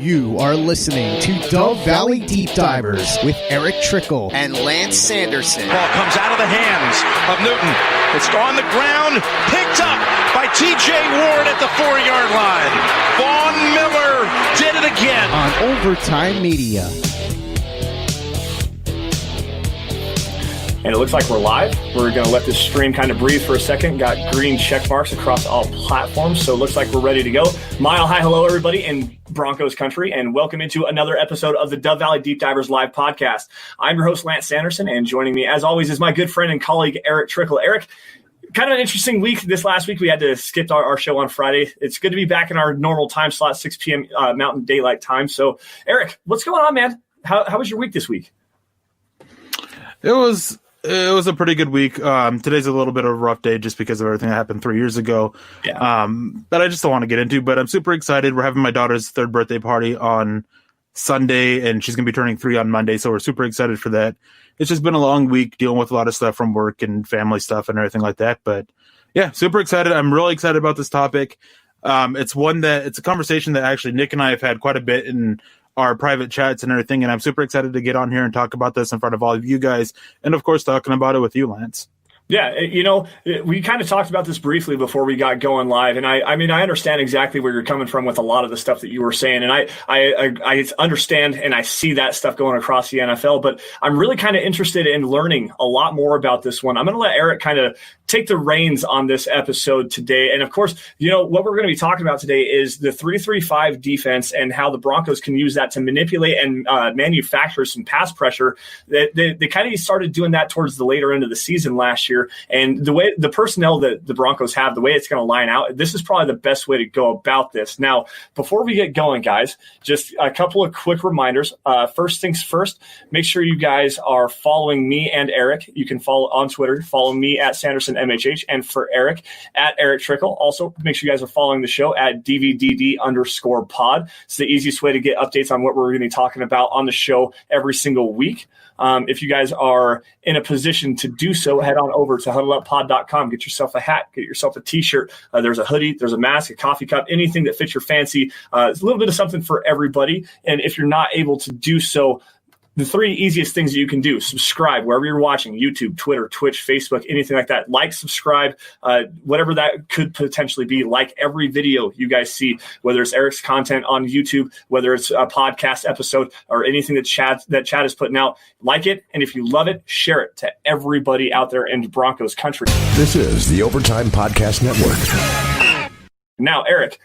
You are listening to Dove Valley Deep Divers with Erick Trickel and Lance Sanderson. Ball comes out of the hands of Newton. It's on the ground, picked up by T.J. Ward at the 4-yard line. Vaughn Miller did it again. On Overtime Media. And it looks like we're live. We're going to let this stream kind of breathe for a second. Got green check marks across all platforms, so it looks like we're ready to go. Mile high hello, everybody in Broncos country, and welcome into another episode of the Dove Valley Deep Divers live podcast. I'm your host, Lance Sanderson, and joining me, as always, is my good friend and colleague, Erick Trickel. Erick, kind of an interesting week this last week. We had to skip our show on Friday. It's good to be back in our normal time slot, 6 p.m. Mountain Daylight Time. So, Erick, what's going on, man? How was your week this week? It was a pretty good week. Today's a little bit of a rough day just because of everything that happened 3 years ago. Yeah. That I just don't want to get into, but I'm super excited. We're having my daughter's 3rd birthday party on Sunday, and she's going to be turning 3 on Monday, so we're super excited for that. It's just been a long week dealing with a lot of stuff from work and family stuff and everything like that, but yeah, super excited. I'm really excited about this topic. It's a conversation that actually Nick and I have had quite a bit in our private chats and everything, and I'm super excited to get on here and talk about this in front of all of you guys, and of course talking about it with you, Lance. Yeah, we kind of talked about this briefly before we got going live, and I mean, I understand exactly where you're coming from with a lot of the stuff that you were saying, and I understand and I see that stuff going across the NFL, but I'm really kind of interested in learning a lot more about this one. I'm going to let Erick kind of take the reins on this episode today, and of course, what we're going to be talking about today is the 3-3-5 defense and how the Broncos can use that to manipulate and manufacture some pass pressure. They kind of started doing that towards the later end of the season last year. And the way the personnel that the Broncos have, the way it's going to line out, this is probably the best way to go about this. Now, before we get going, guys, just a couple of quick reminders. First things first, make sure you guys are following me and Erick. You can follow on Twitter, follow me at SandersonMHH, and for Erick at Erick Trickel. Also, make sure you guys are following the show at DVDD_pod. It's the easiest way to get updates on what we're going to be talking about on the show every single week. If you guys are in a position to do so, head on over to huddleuppod.com. Get yourself a hat, get yourself a T-shirt. There's a hoodie, there's a mask, a coffee cup, anything that fits your fancy. It's a little bit of something for everybody. And if you're not able to do so, the 3 easiest things that you can do: subscribe wherever you're watching, YouTube, Twitter, Twitch, Facebook, anything like that. Like, subscribe, whatever that could potentially be. Like every video you guys see, whether it's Erick's content on YouTube, whether it's a podcast episode or anything that Chad is putting out. Like it, and if you love it, share it to everybody out there in Broncos country. This is the Overtime Podcast Network. Now, Erick,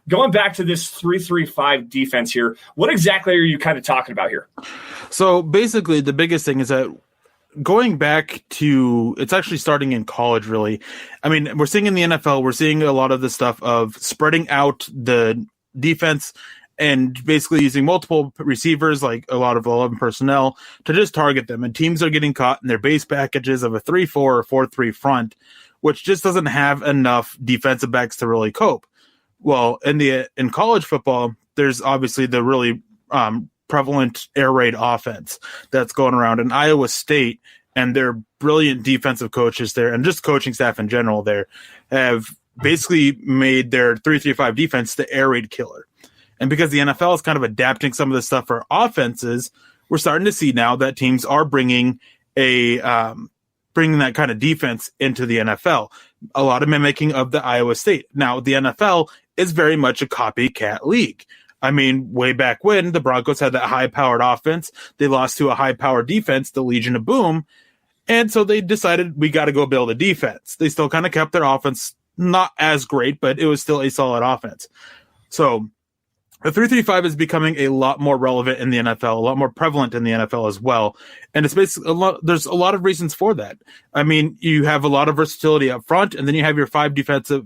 going back to this 3-3-5 defense here, what exactly are you kind of talking about here? So basically, the biggest thing is that going back to, it's actually starting in college, really. I mean, we're seeing in the NFL, we're seeing a lot of the stuff of spreading out the defense and basically using multiple receivers, like a lot of 11 personnel, to just target them. And teams are getting caught in their base packages of a 3-4 or 4-3 front, which just doesn't have enough defensive backs to really cope. Well, in college football, there's obviously the really prevalent air raid offense that's going around in Iowa State, and their brilliant defensive coaches there and just coaching staff in general there have basically made their 3-3-5 defense the air raid killer. And because the NFL is kind of adapting some of the stuff for offenses, we're starting to see now that teams are bringing that kind of defense into the NFL. A lot of mimicking of the Iowa State. Now, the NFL is very much a copycat league. I mean, way back when the Broncos had that high-powered offense, they lost to a high-powered defense, the Legion of Boom, and so they decided we got to go build a defense. They still kind of kept their offense not as great, but it was still a solid offense. So the 3-3-5 is becoming a lot more relevant in the NFL, a lot more prevalent in the NFL as well. And it's basically there's a lot of reasons for that. I mean, you have a lot of versatility up front, and then you have your five defensive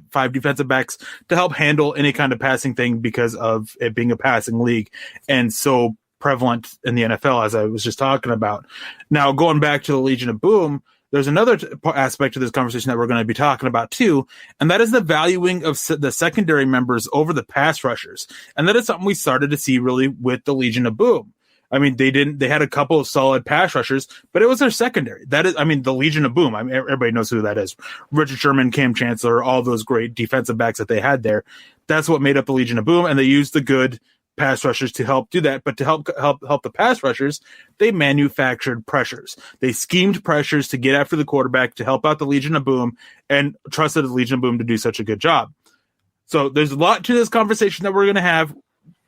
backs to help handle any kind of passing thing because of it being a passing league and so prevalent in the NFL, as I was just talking about. Now, going back to the Legion of Boom, there's another aspect to this conversation that we're going to be talking about too, and that is the valuing of the secondary members over the pass rushers. And that is something we started to see really with the Legion of Boom. I mean, they had a couple of solid pass rushers, but it was their secondary. That is, I mean, the Legion of Boom. I mean, everybody knows who that is. Richard Sherman, Cam Chancellor, all those great defensive backs that they had there. That's what made up the Legion of Boom, and they used the good pass rushers to help do that, but to help the pass rushers, they manufactured pressures. They schemed pressures to get after the quarterback to help out the Legion of Boom, and trusted the Legion of Boom to do such a good job. So there's a lot to this conversation that we're going to have.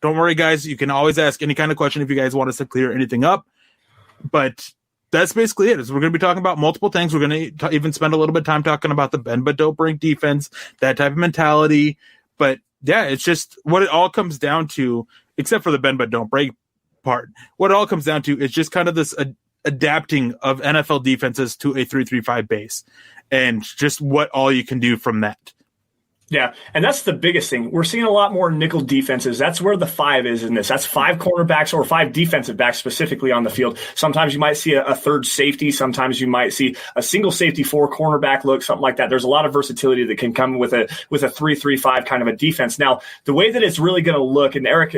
Don't worry, guys. You can always ask any kind of question if you guys want us to clear anything up. But that's basically it. We're going to be talking about multiple things. We're going to even spend a little bit of time talking about the bend but don't break defense, that type of mentality. But yeah, it's just what it all comes down to, except for the bend but don't break part. What it all comes down to is just kind of this adapting of NFL defenses to a 3-3-5 base, and just what all you can do from that. Yeah, and that's the biggest thing. We're seeing a lot more nickel defenses. That's where the 5 is in this. That's 5 cornerbacks or 5 defensive backs specifically on the field. Sometimes you might see a third safety. Sometimes you might see a single safety 4 cornerback look, something like that. There's a lot of versatility that can come with a 3-3-5 kind of a defense. Now, the way that it's really going to look, and Eric,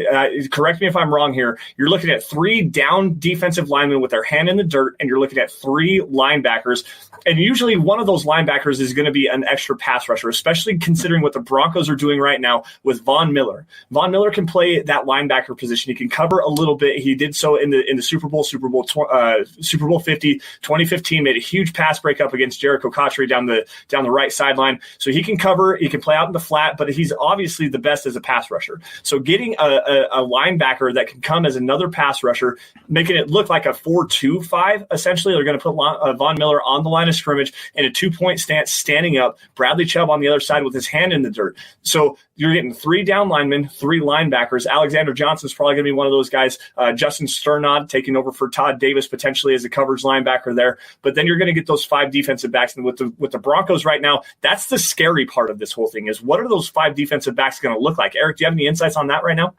correct me if I'm wrong here, you're looking at 3 down defensive linemen with their hand in the dirt, and you're looking at 3 linebackers. And usually one of those linebackers is going to be an extra pass rusher, especially considering what the Broncos are doing right now with Von Miller. Von Miller can play that linebacker position. He can cover a little bit. He did so in the Super Bowl 50, 2015, made a huge pass breakup against Jericho Cotchery down the right sideline. So he can cover, he can play out in the flat, but he's obviously the best as a pass rusher. So getting a linebacker that can come as another pass rusher, making it look like a 4-2-5, essentially, they're going to put Von Miller on the line of scrimmage in a 2-point stance, standing up, Bradley Chubb on the other side with his hand in the dirt. So you're getting 3 down linemen, 3 linebackers. Alexander Johnson's probably going to be one of those guys. Justin Sternod taking over for Todd Davis potentially as a coverage linebacker there. But then you're going to get those 5 defensive backs. And with the Broncos right now, that's the scary part of this whole thing, is what are those 5 defensive backs going to look like? Eric, do you have any insights on that right now?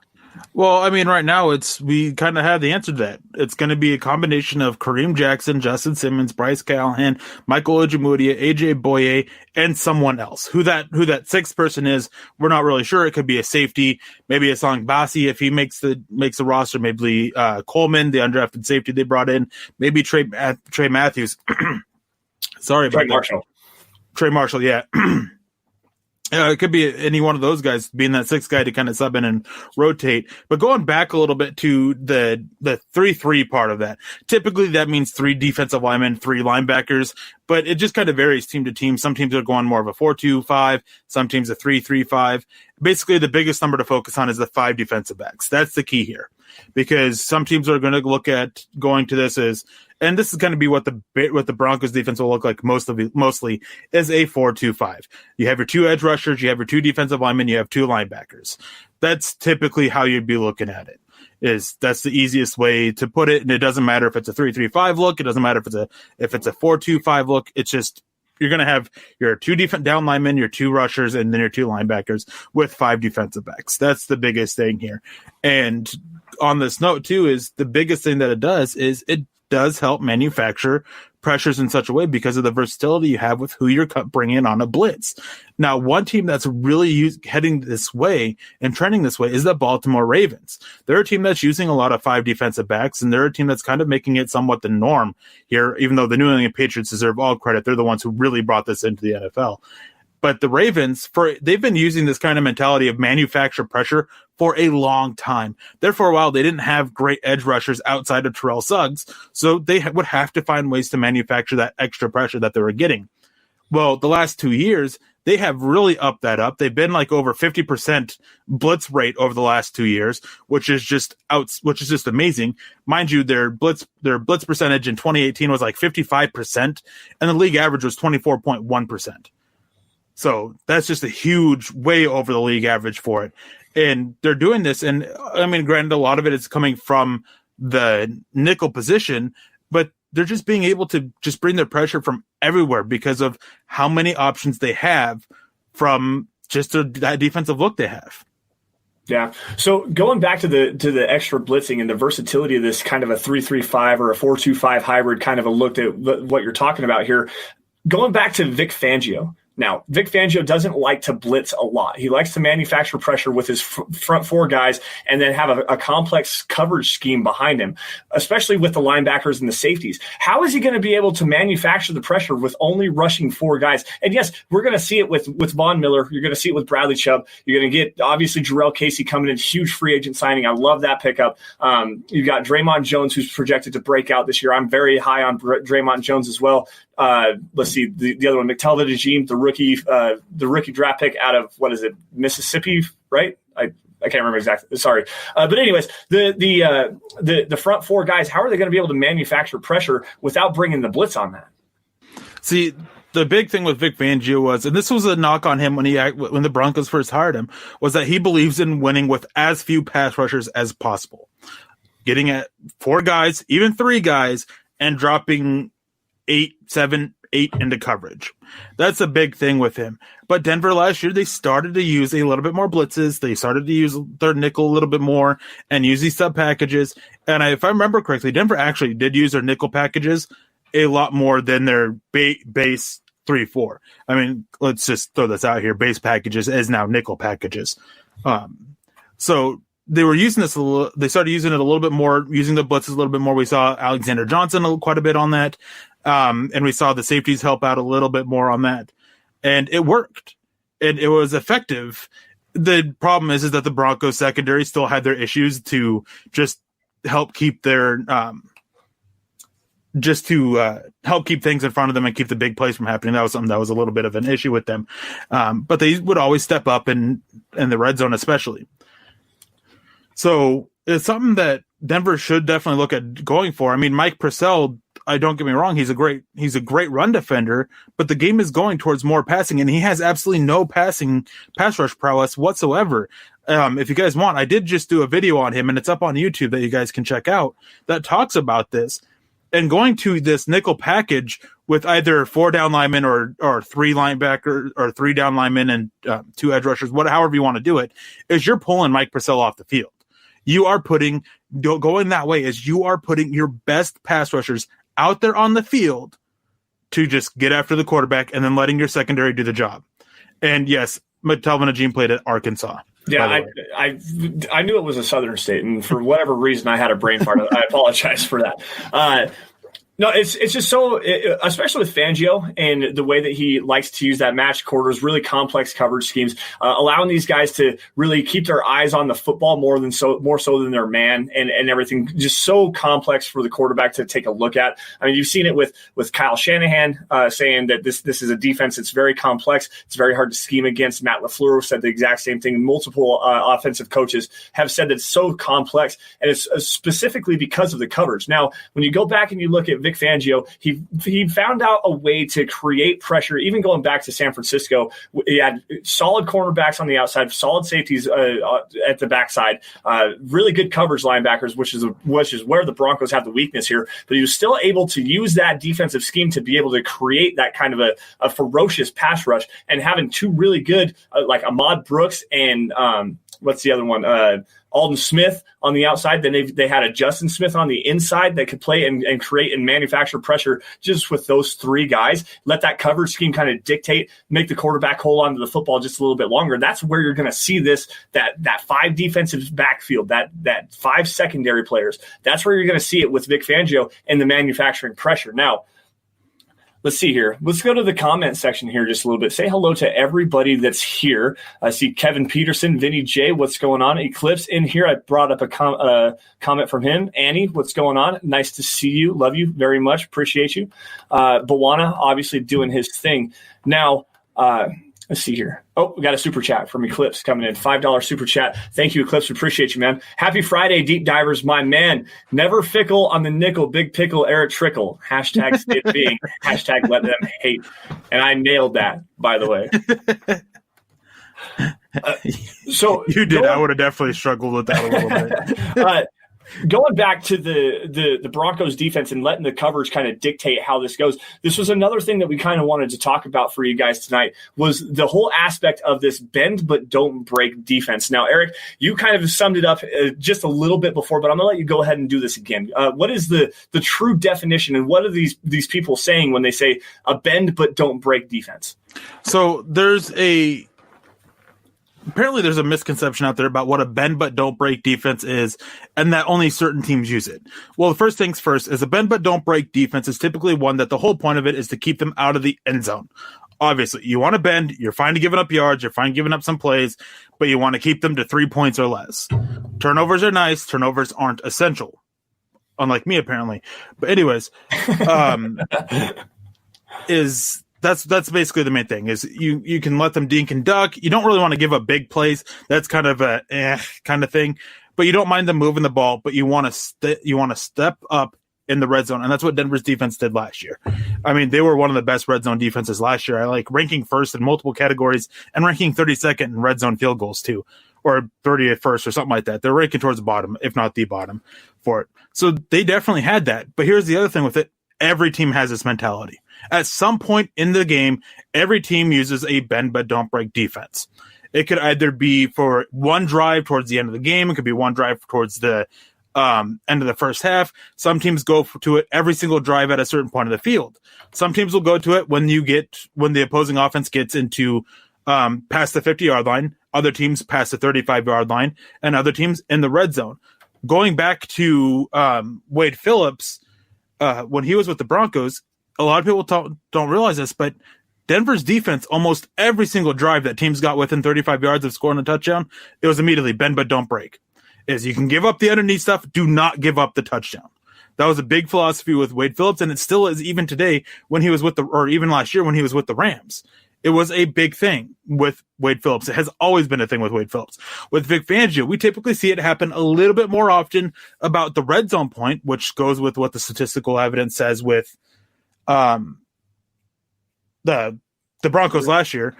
Well, I mean, right now we kind of have the answer to that. It's going to be a combination of Kareem Jackson, Justin Simmons, Bryce Callahan, Michael Ojemudia, AJ Boye, and someone else. Who that 6th person is, we're not really sure. It could be a safety, maybe a Song Bassi if he makes the roster, maybe Coleman, the undrafted safety they brought in, maybe Trey Matthews. Sorry about that. Trey Marshall, yeah. It could be any one of those guys being that 6th guy to kind of sub in and rotate. But going back a little bit to the 3-3 part of that, typically that means 3 defensive linemen, 3 linebackers, but it just kind of varies team to team. Some teams are going more of a 4-2-5, some teams a 3-3-5. Basically, the biggest number to focus on is the 5 defensive backs. That's the key here, because some teams are going to look at going to this as, and this is going to be what the Broncos defense will look like mostly is a 4-2-5. You have your 2 edge rushers, you have your 2 defensive linemen, you have 2 linebackers. That's typically how you'd be looking at it. That's the easiest way to put it, and it doesn't matter if it's a 3-3-5 look. It doesn't matter if it's a 4-2-5 look. It's just you're going to have your 2 down linemen, your 2 rushers, and then your 2 linebackers with 5 defensive backs. That's the biggest thing here. And on this note, too, is the biggest thing that it does is it does help manufacture pressures in such a way because of the versatility you have with who you're bringing on a blitz. Now, one team that's really heading this way and trending this way is the Baltimore Ravens. They're a team that's using a lot of 5 defensive backs, and they're a team that's kind of making it somewhat the norm here, even though the New England Patriots deserve all credit. They're the ones who really brought this into the NFL. But the Ravens, they've been using this kind of mentality of manufacture pressure for a long time. There for a while, they didn't have great edge rushers outside of Terrell Suggs, so they would have to find ways to manufacture that extra pressure that they were getting. Well, the last 2 years, they have really upped that up. They've been like over 50% blitz rate over the last 2 years, which is just amazing. Mind you, their blitz percentage in 2018 was like 55%, and the league average was 24.1%. So that's just a huge, way over the league average for it. And they're doing this. And I mean, granted, a lot of it is coming from the nickel position, but they're just being able to just bring their pressure from everywhere because of how many options they have from just that defensive look they have. Yeah. So going back to the extra blitzing and the versatility of this kind of a 3-3-5 or a 4-2-5 hybrid kind of a look at what you're talking about here, going back to Vic Fangio. Now, Vic Fangio doesn't like to blitz a lot. He likes to manufacture pressure with his front four guys and then have a complex coverage scheme behind him, especially with the linebackers and the safeties. How is he going to be able to manufacture the pressure with only rushing four guys? And yes, we're going to see it with Von Miller. You're going to see it with Bradley Chubb. You're going to get, obviously, Jarrell Casey coming in, huge free agent signing. I love that pickup. You've got Draymond Jones, who's projected to break out this year. I'm very high on Draymond Jones as well. Let's see, the other one, McTelvin, the rookie draft pick out of, Mississippi, right? I can't remember exactly. Sorry. But anyways, the front four guys, how are they going to be able to manufacture pressure without bringing the blitz on that? See, the big thing with Vic Fangio was, and this was a knock on him when the Broncos first hired him, was that he believes in winning with as few pass rushers as possible. Getting at 4 guys, even 3 guys, and dropping 8, 7, 8 into coverage. That's a big thing with him. But Denver last year, they started to use a little bit more blitzes. They started to use their nickel a little bit more and use these sub packages. And if I remember correctly, Denver actually did use their nickel packages a lot more than their base 3-4. I mean, let's just throw this out here. Base packages is now nickel packages. So they were using this they started using it a little bit more, using the blitzes a little bit more. We saw Alexander Johnson quite a bit on that. And we saw the safeties help out a little bit more on that. And it worked. And it was effective. The problem is that the Broncos secondary still had their issues to just help keep their help keep things in front of them and keep the big plays from happening. That was something that was a little bit of an issue with them. But they would always step up in the red zone especially. So it's something that Denver should definitely look at going for. I mean, Mike Purcell, don't get me wrong, he's a great run defender, but the game is going towards more passing, and he has absolutely no pass rush prowess whatsoever. If you guys want, I did just do a video on him, and it's up on YouTube that you guys can check out that talks about this. And going to this nickel package with either 4 down linemen or 3 linebacker or 3 down linemen and 2 edge rushers, however you want to do it, is you're pulling Mike Purcell off the field. You are going that way is you are putting your best pass rushers out there on the field to just get after the quarterback and then letting your secondary do the job. And yes, McTelvin Agim played at Arkansas. Yeah, I knew it was a Southern state, and for whatever reason, I had a brain fart. I apologize for that. No, it's just so, especially with Fangio and the way that he likes to use that match quarters, really complex coverage schemes, allowing these guys to really keep their eyes on the football more so than their man and everything. Just so complex for the quarterback to take a look at. I mean, you've seen it with Kyle Shanahan saying that this is a defense that's very complex. It's very hard to scheme against. Matt LaFleur said the exact same thing. Multiple offensive coaches have said that it's so complex, and it's specifically because of the coverage. Now, when you go back and you look at Vic Fangio, he found out a way to create pressure, even going back to San Francisco. He had solid cornerbacks on the outside, solid safeties at the backside, really good coverage linebackers, which is where the Broncos have the weakness here. But he was still able to use that defensive scheme to be able to create that kind of a ferocious pass rush, and having 2 really good, like Ahmad Brooks and what's the other one? Alden Smith on the outside. Then they had a Justin Smith on the inside that could play and create and manufacture pressure just with those 3 guys. Let that coverage scheme kind of dictate, make the quarterback hold on to the football just a little bit longer. That's where you're going to see that 5 defensive backfield, that 5 secondary players. That's where you're going to see it with Vic Fangio and the manufacturing pressure. Now, let's see here. Let's go to the comment section here just a little bit. Say hello to everybody that's here. I see Kevin Peterson, Vinny J. What's going on? Eclipse in here. I brought up a comment from him. Annie, what's going on? Nice to see you. Love you very much. Appreciate you. Bawana, obviously doing his thing. Now, let's see here. Oh, we got a super chat from Eclipse coming in. $5 super chat. Thank you, Eclipse. Appreciate you, man. Happy Friday, Deep Divers, my man. Never fickle on the nickel. Big pickle, Erick Trickel. Hashtag stay being. Hashtag let them hate. And I nailed that, by the way. So you did. I would have definitely struggled with that a little bit. Going back to the Broncos defense and letting the coverage kind of dictate how this goes, this was another thing that we kind of wanted to talk about for you guys tonight, was the whole aspect of this bend but don't break defense. Now, Erick, you kind of summed it up just a little bit before, but I'm going to let you go ahead and do this again. What is the true definition, and what are these people saying when they say a bend but don't break defense? So apparently there's a misconception out there about what a bend but don't break defense is, and that only certain teams use it. Well, the first things first is a bend but don't break defense is typically one that the whole point of it is to keep them out of the end zone. Obviously, you want to bend, you're fine to giving up yards, you're fine giving up some plays, but you want to keep them to 3 points or less. Turnovers are nice, turnovers aren't essential. Unlike me, apparently. But anyways, that's basically the main thing is you can let them dink and duck. You don't really want to give up big plays. That's kind of a kind of thing, but you don't mind them moving the ball, but you want to step up in the red zone. And that's what Denver's defense did last year. I mean, they were one of the best red zone defenses last year. I like ranking first in multiple categories and ranking 32nd in red zone field goals too, or 30th first or something like that. They're ranking towards the bottom, if not the bottom for it. So they definitely had that. But here's the other thing with it. Every team has this mentality. At some point in the game, every team uses a bend but don't break defense. It could either be for one drive towards the end of the game. It could be one drive towards the end of the first half. Some teams go to it every single drive at a certain point of the field. Some teams will go to it when the opposing offense gets into past the 50-yard line. Other teams past the 35-yard line, and other teams in the red zone. Going back to Wade Phillips, when he was with the Broncos, a lot of people don't realize this, but Denver's defense, almost every single drive that teams got within 35 yards of scoring a touchdown, it was immediately bend but don't break. Is you can give up the underneath stuff, do not give up the touchdown. That was a big philosophy with Wade Phillips, and it still is even today when he was or even last year when he was with the Rams. It was a big thing with Wade Phillips. It has always been a thing with Wade Phillips. With Vic Fangio, we typically see it happen a little bit more often about the red zone point, which goes with what the statistical evidence says with the Broncos last year,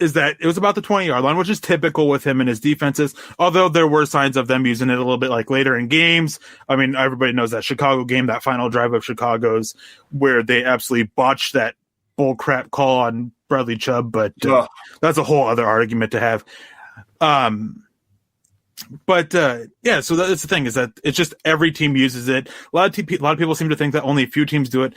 is that it was about the 20-yard line, which is typical with him and his defenses, although there were signs of them using it a little bit like later in games. I mean, everybody knows that Chicago game, that final drive of Chicago's, where they absolutely botched that bull crap call on Bradley Chubb, but that's a whole other argument to have. But so that's the thing, is that it's just every team uses it. A lot of people seem to think that only a few teams do it.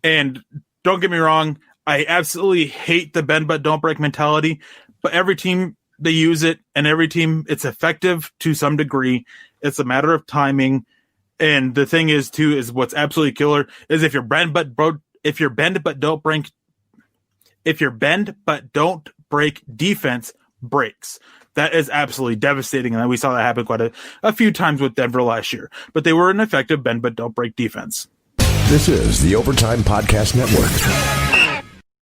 And don't get me wrong, I absolutely hate the bend but don't break mentality, but every team, they use it, and every team, it's effective to some degree. It's a matter of timing. And the thing is too, is what's absolutely killer is if your bend but don't break defense breaks. That is absolutely devastating, and we saw that happen quite a few times with Denver last year. But they were an effective bend but don't break defense. This is the Overtime Podcast Network.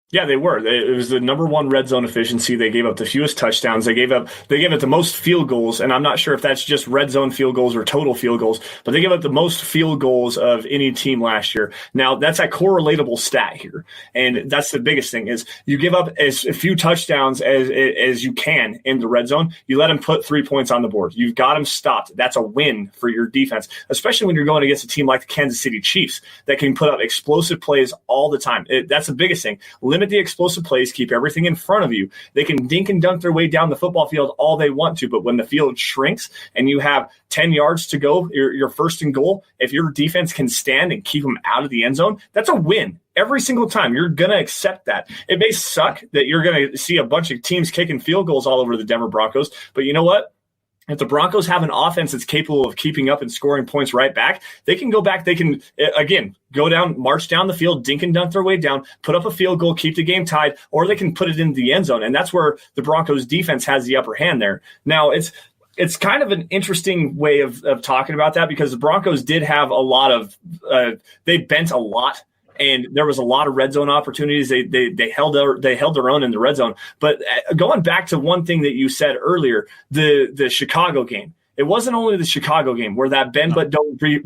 Yeah, they were. It was the number one red zone efficiency. They gave up the fewest touchdowns. They gave up the most field goals, and I'm not sure if that's just red zone field goals or total field goals, but they gave up the most field goals of any team last year. Now, that's a correlatable stat here, and that's the biggest thing is you give up as few touchdowns as you can in the red zone. You let them put 3 points on the board. You've got them stopped. That's a win for your defense, especially when you're going against a team like the Kansas City Chiefs that can put up explosive plays all the time. That's the biggest thing. Limit the explosive plays, keep everything in front of you. They can dink and dunk their way down the football field all they want to, but when the field shrinks and you have 10 yards to go, you're first and goal, if your defense can stand and keep them out of the end zone, that's a win. Every single time, you're going to accept that. It may suck that you're going to see a bunch of teams kicking field goals all over the Denver Broncos, but you know what? If the Broncos have an offense that's capable of keeping up and scoring points right back, they can go back. They can, again, go down, march down the field, dink and dunk their way down, put up a field goal, keep the game tied, or they can put it into the end zone. And that's where the Broncos defense has the upper hand there. Now, it's kind of an interesting way of talking about that because the Broncos did have a lot of they bent a lot. And there was a lot of red zone opportunities. They held their own in the red zone. But going back to one thing that you said earlier, the Chicago game. It wasn't only the Chicago game where that bend but don't break.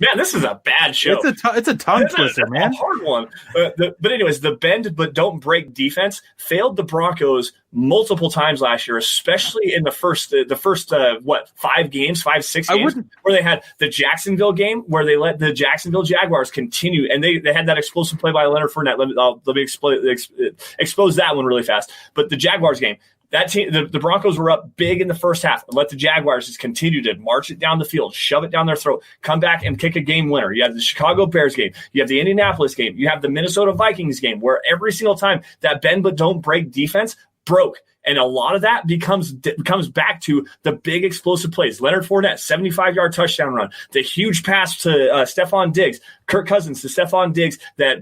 Man, this is a bad show. It's a tongue twister, man. A hard one. But anyways, the bend but don't break defense failed the Broncos multiple times last year, especially in the first 5 games, 6 games, where they had the Jacksonville game where they let the Jacksonville Jaguars continue, and they had that explosive play by Leonard Fournette. Let me expose that one really fast. But the Jaguars game, That team, the Broncos were up big in the first half. Let the Jaguars just continue to march it down the field, shove it down their throat, come back and kick a game winner. You have the Chicago Bears game. You have the Indianapolis game. You have the Minnesota Vikings game, where every single time that bend but don't break defense broke. And a lot of that comes back to the big explosive plays. Leonard Fournette, 75-yard touchdown run. The huge pass to Stephon Diggs. Kirk Cousins to Stephon Diggs. That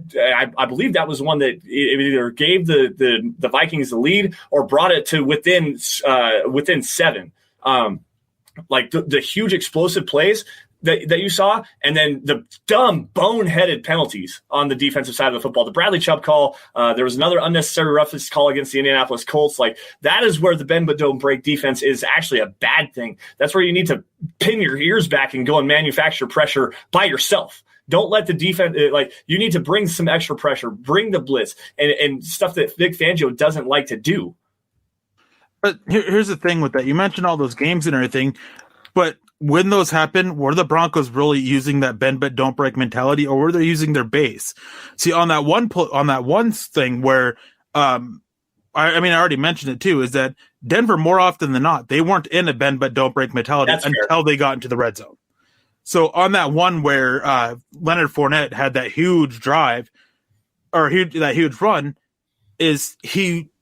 I believe that was one that it either gave the Vikings the lead or brought it to within 7. Like the huge explosive plays that you saw, and then the dumb, boneheaded penalties on the defensive side of the football. The Bradley Chubb call, there was another unnecessary roughness call against the Indianapolis Colts. Like, that is where the bend but don't break defense is actually a bad thing. That's where you need to pin your ears back and go and manufacture pressure by yourself. Don't let the defense, you need to bring some extra pressure, bring the blitz, and stuff that Vic Fangio doesn't like to do. But here's the thing with that. You mentioned all those games and everything, but when those happen, were the Broncos really using that bend but don't break mentality, or were they using their base? See, on that one thing where, I already mentioned it too, is that Denver, more often than not, they weren't in a bend but don't break mentality until they got into the red zone. So on that one where Leonard Fournette had that huge drive, or that huge run,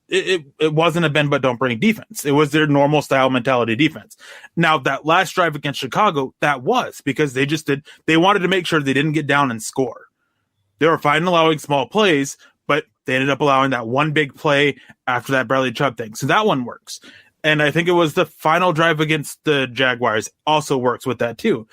it wasn't a bend but don't break defense. It was their normal style mentality defense. Now, that last drive against Chicago, that was because they wanted to make sure they didn't get down and score. They were fine allowing small plays, but they ended up allowing that one big play after that Bradley Chubb thing. So that one works. And I think it was the final drive against the Jaguars also works with that too.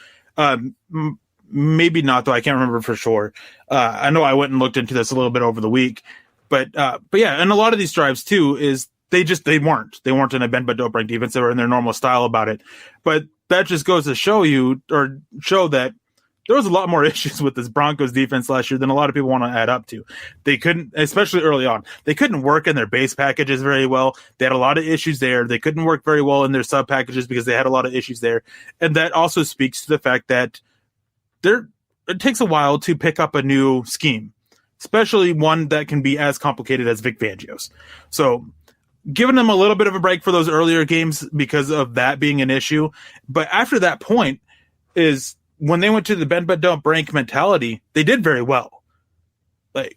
Maybe not, though. I can't remember for sure. I know I went and looked into this a little bit over the week. But yeah, and a lot of these drives too is they weren't in a bend but don't break defense. They were in their normal style about it. But that just goes to show that there was a lot more issues with this Broncos defense last year than a lot of people want to add up to. They couldn't, especially early on, they couldn't work in their base packages very well. They had a lot of issues there. They couldn't work very well in their sub packages because they had a lot of issues there. And that also speaks to the fact that it takes a while to pick up a new scheme, especially one that can be as complicated as Vic Fangio's. So giving them a little bit of a break for those earlier games because of that being an issue. But after that point is when they went to the bend but don't break mentality, they did very well. It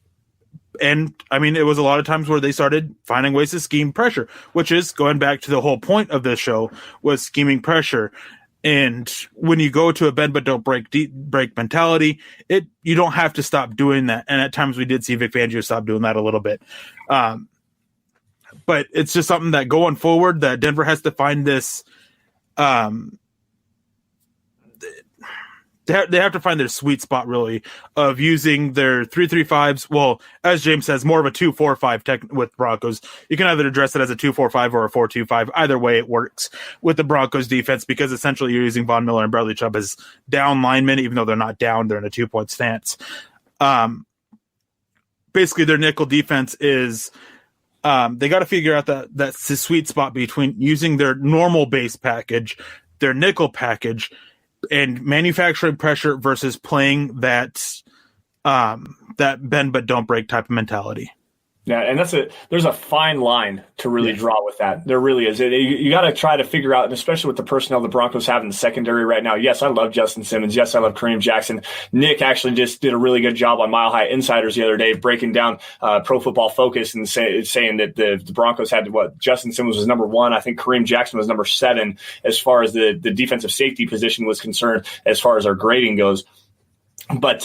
was a lot of times where they started finding ways to scheme pressure, which is going back to the whole point of this show, was scheming pressure. And when you go to a bend but don't break mentality, you don't have to stop doing that. And at times we did see Vic Fangio stop doing that a little bit. But it's just something that going forward that Denver has to find this. They have to find their sweet spot, really, of using their 3-3-5s. Well, as James says, more of a 2-4-5 with Broncos. You can either address it as a 2-4-5 or a 4-2-5. Either way, it works with the Broncos defense because essentially you're using Von Miller and Bradley Chubb as down linemen, even though they're not down. They're in a 2-point stance. Basically, their nickel defense is they got to figure out that sweet spot between using their normal base package, their nickel package, and manufacturing pressure versus playing that bend but don't break type of mentality. Yeah, and there's a fine line to really draw with that. There really is. You got to try to figure out, and especially with the personnel the Broncos have in the secondary right now. Yes, I love Justin Simmons. Yes, I love Kareem Jackson. Nick actually just did a really good job on Mile High Insiders the other day, breaking down Pro Football Focus and saying that the Broncos had Justin Simmons was number 1. I think Kareem Jackson was number 7 as far as the defensive safety position was concerned, as far as our grading goes. But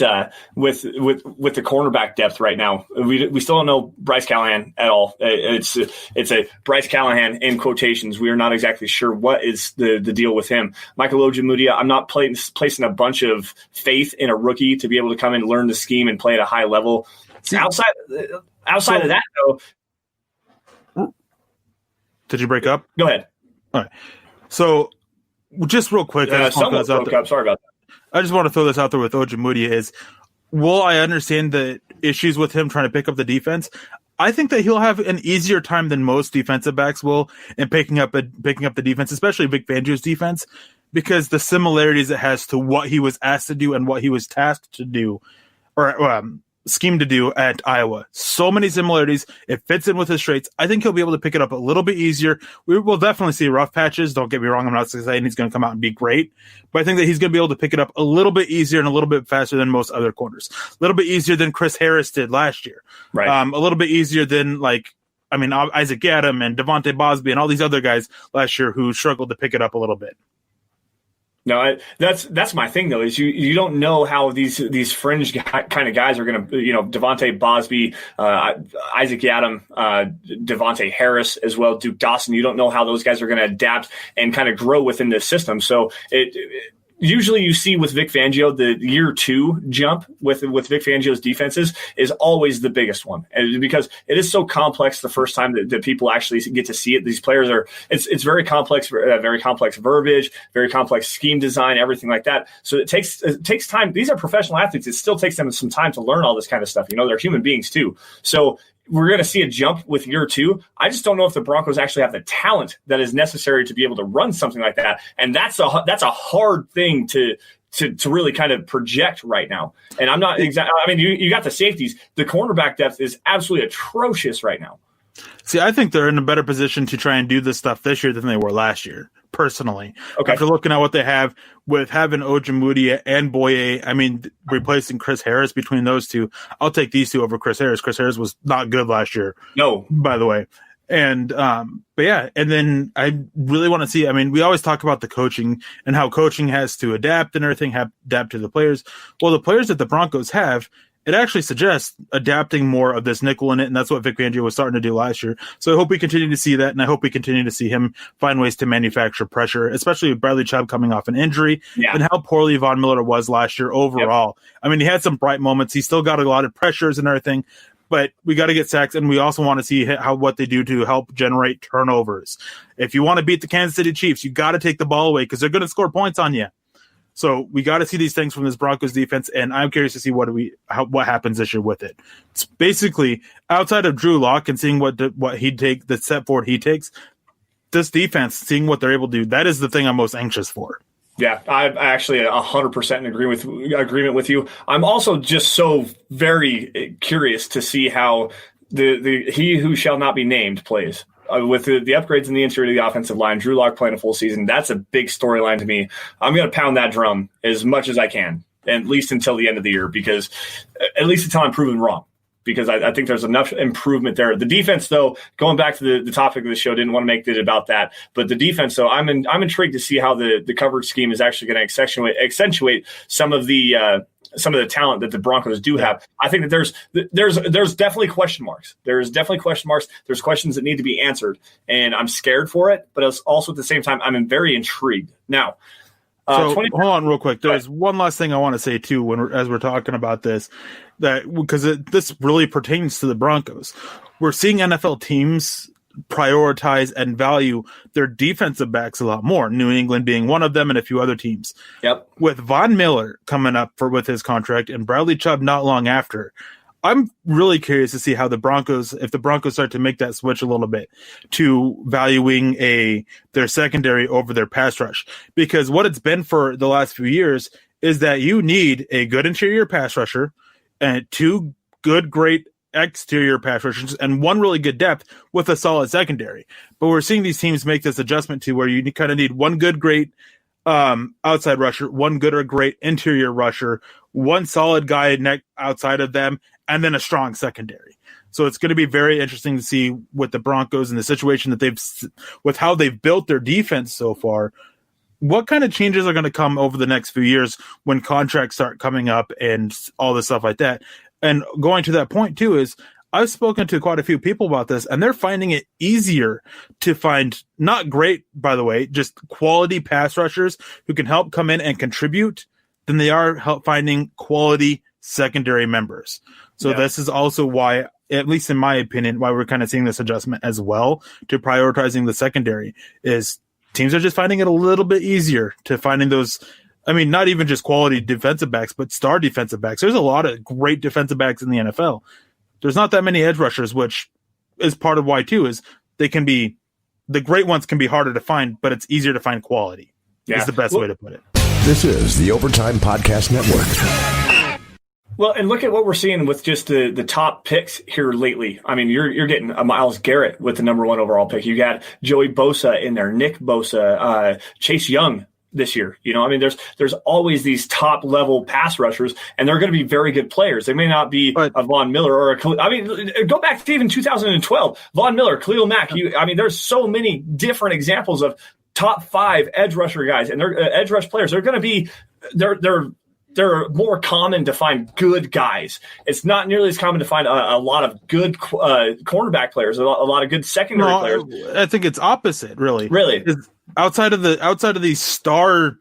with the cornerback depth right now, we still don't know Bryce Callahan at all. It's a Bryce Callahan in quotations. We are not exactly sure what is the deal with him. Michael Ojemudia, I'm not placing a bunch of faith in a rookie to be able to come and learn the scheme and play at a high level. Outside of that, though. Did you break up? Go ahead. All right. So just real quick. Someone broke up. Sorry about that. I just want to throw this out there with Ojemudia is, while I understand the issues with him trying to pick up the defense, I think that he'll have an easier time than most defensive backs will in picking up the defense, especially Vic Fangio's defense, because the similarities it has to what he was asked to do and what he was tasked to do, or schemed to do at Iowa. So many similarities. It fits in with his traits. I think he'll be able to pick it up a little bit easier. We will definitely see rough patches. Don't get me wrong. I'm not saying he's going to come out and be great, but I think that he's going to be able to pick it up a little bit easier and a little bit faster than most other corners. A little bit easier than Chris Harris did last year. Right. A little bit easier than Isaac Adam and Devontae Bosby and all these other guys last year who struggled to pick it up a little bit. No, that's my thing though. Is you don't know how these fringe kind of guys are going to, Devontae Bosby, Isaac Adam, Devontae Harris as well, Duke Dawson. You don't know how those guys are going to adapt and kind of grow within this system. So usually you see with Vic Fangio, the year 2 jump with Vic Fangio's defenses is always the biggest one, and because it is so complex the first time that people actually get to see it. These players it's very complex verbiage, very complex scheme design, everything like that. So it takes time. These are professional athletes. It still takes them some time to learn all this kind of stuff. They're human beings too. So we're going to see a jump with year 2. I just don't know if the Broncos actually have the talent that is necessary to be able to run something like that. And that's a hard thing to really kind of project right now. And I'm not exactly, you got the safeties. The cornerback depth is absolutely atrocious right now. See, I think they're in a better position to try and do this stuff this year than they were last year, personally. Okay. After looking at what they have with having Ojemudia and Boye, replacing Chris Harris between those two, I'll take these two over Chris Harris. Chris Harris was not good last year. No. By the way. And, but yeah, and then I really want to see, we always talk about the coaching and how coaching has to adapt and everything, adapt to the players. Well, the players that the Broncos have, it actually suggests adapting more of this nickel in it, and that's what Vic Fangio was starting to do last year. So I hope we continue to see that, and I hope we continue to see him find ways to manufacture pressure, especially with Bradley Chubb coming off an injury, and how poorly Von Miller was last year overall. Yep. He had some bright moments. He still got a lot of pressures and everything, but we got to get sacks, and we also want to see what they do to help generate turnovers. If you want to beat the Kansas City Chiefs, you got to take the ball away because they're going to score points on you. So we got to see these things from this Broncos defense, and I'm curious to see what happens this year with it. It's basically outside of Drew Lock and seeing what he'd take, the step forward he takes. This defense, seeing what they're able to do, that is the thing I'm most anxious for. Yeah, I'm actually 100% in agreement with you. I'm also just so very curious to see how the he who shall not be named plays. With the upgrades in the interior of the offensive line, Drew Lock playing a full season, that's a big storyline to me. I'm going to pound that drum as much as I can, at least until the end of the year, because at least until I'm proven wrong, because I think there's enough improvement there. The defense, though, going back to the topic of the show, didn't want to make it about that, but the defense, though, I'm intrigued to see how the coverage scheme is actually going to accentuate some of the talent that the Broncos do have. I think that there's definitely question marks. There's definitely question marks. There's questions that need to be answered, and I'm scared for it, but also at the same time, I'm very intrigued. Now, hold on real quick. There's one last thing I want to say too, as we're talking about this, because this really pertains to the Broncos. We're seeing NFL teams prioritize and value their defensive backs a lot more. New England being one of them, and a few other teams. Yep. With Von Miller coming up with his contract and Bradley Chubb not long after, I'm really curious to see how if the Broncos start to make that switch a little bit to valuing their secondary over their pass rush, because what it's been for the last few years is that you need a good interior pass rusher and two great exterior pass rushers and one really good depth with a solid secondary. But we're seeing these teams make this adjustment to where you kind of need one good, great outside rusher, one good or great interior rusher, one solid guy outside of them, and then a strong secondary. So it's going to be very interesting to see with the Broncos and the situation that with how they've built their defense so far, what kind of changes are going to come over the next few years when contracts start coming up and all this stuff like that. And going to that point too is I've spoken to quite a few people about this, and they're finding it easier to find, not great, by the way, just quality pass rushers who can help come in and contribute than they are finding quality secondary members. So This is also why, at least in my opinion, why we're kind of seeing this adjustment as well to prioritizing the secondary is teams are just finding it a little bit easier to finding those. Not even just quality defensive backs, but star defensive backs. There's a lot of great defensive backs in the NFL. There's not that many edge rushers, which is part of why too, is the great ones can be harder to find, but it's easier to find quality. Is the best way to put it. This is the Overtime Podcast Network. Well, and look at what we're seeing with just the top picks here lately. I mean, you're getting a Myles Garrett with the number 1 overall pick. You got Joey Bosa in there, Nick Bosa, Chase Young this year. I mean, there's always these top level pass rushers, and they're going to be very good players. They may not be a Von Miller or go back to even 2012, Von Miller, Khalil Mack. I mean, there's so many different examples of top 5 edge rusher guys, and they're edge rush players. They're going to be they're more common to find good guys. It's not nearly as common to find a lot of good cornerback players, a lot of good secondary players. I think it's opposite, really. Really, outside of these star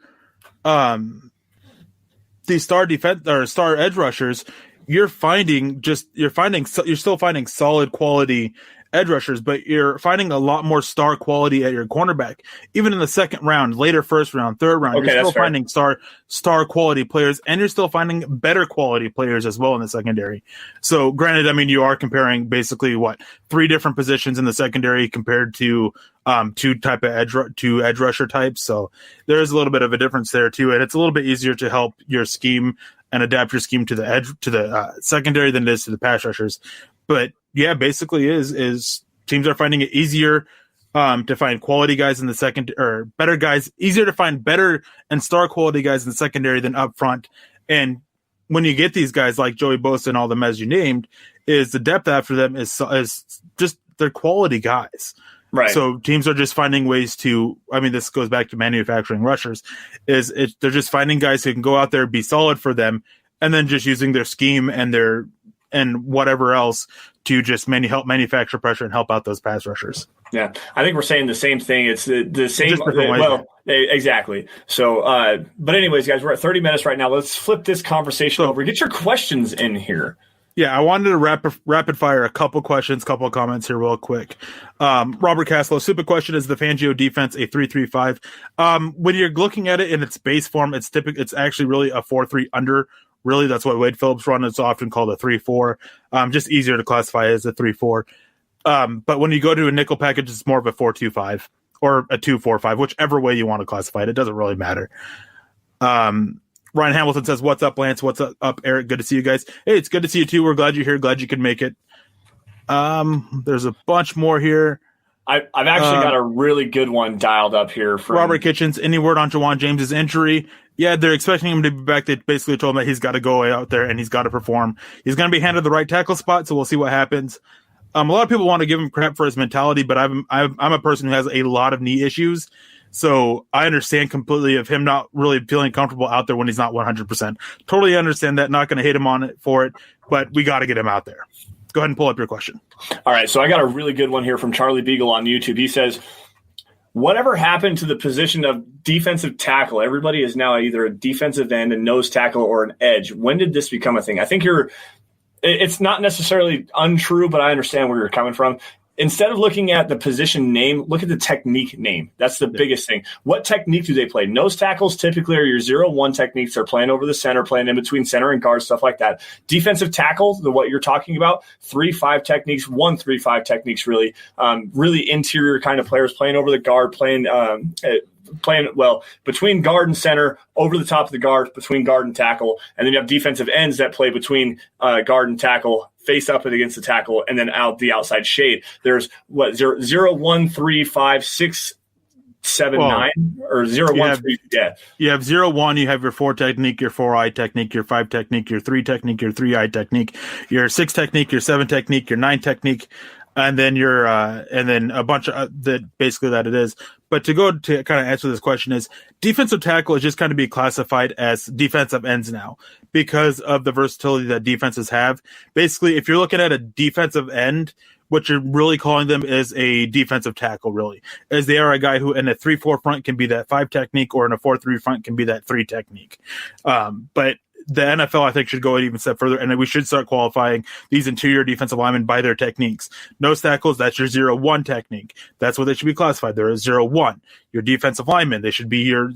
defense or star edge rushers, you're still finding solid quality edge rushers, but you're finding a lot more star quality at your cornerback. Even in the second round, later first round, third round, you're still finding star quality players, and you're still finding better quality players as well in the secondary. So granted, I mean, you are comparing basically 3 different positions in the secondary compared to two edge rusher types. So there is a little bit of a difference there too, and it's a little bit easier to help your scheme and adapt your scheme to the secondary than it is to the pass rushers. But yeah, basically is teams are finding it easier to find quality guys in the second, or better guys, easier to find better and star quality guys in the secondary than up front. And when you get these guys like Joey Bosa and all them as you named, is the depth after them is just they're quality guys. Right. So teams are just finding ways to, I mean, this goes back to manufacturing rushers, they're just finding guys who can go out there, be solid for them, and then just using their scheme and whatever else to just help manufacture pressure and help out those pass rushers. Yeah, I think we're saying the same thing. It's the same. Exactly. So, but anyways, guys, we're at 30 minutes right now. Let's flip this conversation over. Get your questions in here. Yeah, I wanted to rapid fire a couple questions, couple of comments here real quick. Robert Caslow, super question, is the Fangio defense a 3-3-5? When you're looking at it in its base form, it's actually really a 4-3 under. Really, that's what Wade Phillips run. It's often called a 3-4. Just easier to classify as a 3-4. But when you go to a nickel package, it's more of a 4-2-5 or a 2-4-5, whichever way you want to classify it. It doesn't really matter. Ryan Hamilton says, "What's up, Lance? What's up, Eric? Good to see you guys. Hey, it's good to see you too. We're glad you're here. Glad you could make it." There's a bunch more here. I've actually got a really good one dialed up here from Robert Kitchens. Any word on Jawan James's injury? Yeah, they're expecting him to be back. They basically told him that he's got to go out there and he's got to perform. He's going to be handed the right tackle spot, so we'll see what happens. A lot of people want to give him crap for his mentality, but I'm a person who has a lot of knee issues, so I understand completely of him not really feeling comfortable out there when he's not 100%. Totally understand that. Not going to hate him on it for it, but we got to get him out there. Go ahead and pull up your question. All right, so I got a really good one here from Charlie Beagle on YouTube. He says, whatever happened to the position of defensive tackle? Everybody is now either a defensive end, a nose tackle, or an edge. When did this become a thing? I think it's not necessarily untrue, but I understand where you're coming from. Instead of looking at the position name, look at the technique name. That's the biggest thing. What technique do they play? Nose tackles typically are your 0-1 techniques. They're playing over the center, playing in between center and guard, stuff like that. Defensive tackle, what you're talking about, 3-5 techniques, 1-3-5 techniques, really. Really interior kind of players playing over the guard, playing between guard and center, over the top of the guard, between guard and tackle. And then you have defensive ends that play between guard and tackle, face up and against the tackle, and then out the outside shade. There's 0, 1, 3, 5, 6, 7, 9, or 0, 1, 3. Yeah. You have 0, 1, you have your 4 technique, your 4-eye technique, your 5 technique, your 3 technique, your 3-eye technique, your 6 technique, your 7 technique, your 9 technique, and then your and then a bunch of that basically that it is. But to go to kind of answer this question is defensive tackle is just kind of be classified as defensive ends now because of the versatility that defenses have. Basically, if you're looking at a defensive end, what you're really calling them is a defensive tackle, really, as they are a guy who in a 3-4 front can be that 5 technique, or in a 4-3 front can be that 3 technique. But the NFL, I think, should go an even step further, and we should start qualifying these interior defensive linemen by their techniques. Nose tackles, that's your 0-1 technique. That's what they should be classified. They're a 0-1. Your defensive linemen, they should be your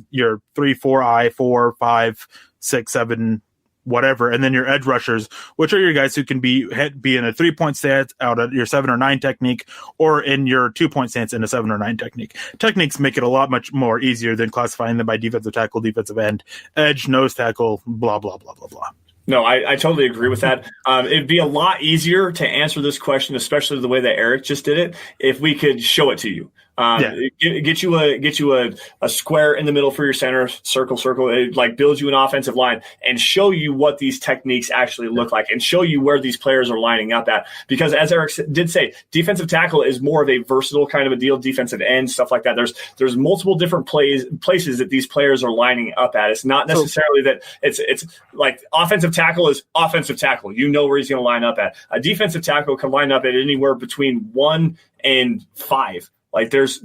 3-4-eye, 4, 5, 6, 7, whatever. And then your edge rushers, which are your guys who can be in a 3-point stance out of your 7 or 9 technique, or in your 2-point stance in a 7 or 9 technique. Techniques make it a lot much more easier than classifying them by defensive tackle, defensive end, edge, nose tackle, blah, blah, blah, blah, blah. No, I totally agree with that. It'd be a lot easier to answer this question, especially the way that Erick just did it, if we could show it to you. Get you a square in the middle for your center, circle. It like builds you an offensive line and show you what these techniques actually look like and show you where these players are lining up at. Because as Erick did say, defensive tackle is more of a versatile kind of a deal, defensive end, stuff like that. There's multiple different places that these players are lining up at. It's not necessarily that it's like offensive tackle is offensive tackle. You know where he's going to line up at. A defensive tackle can line up at anywhere between 1 and 5. Like there's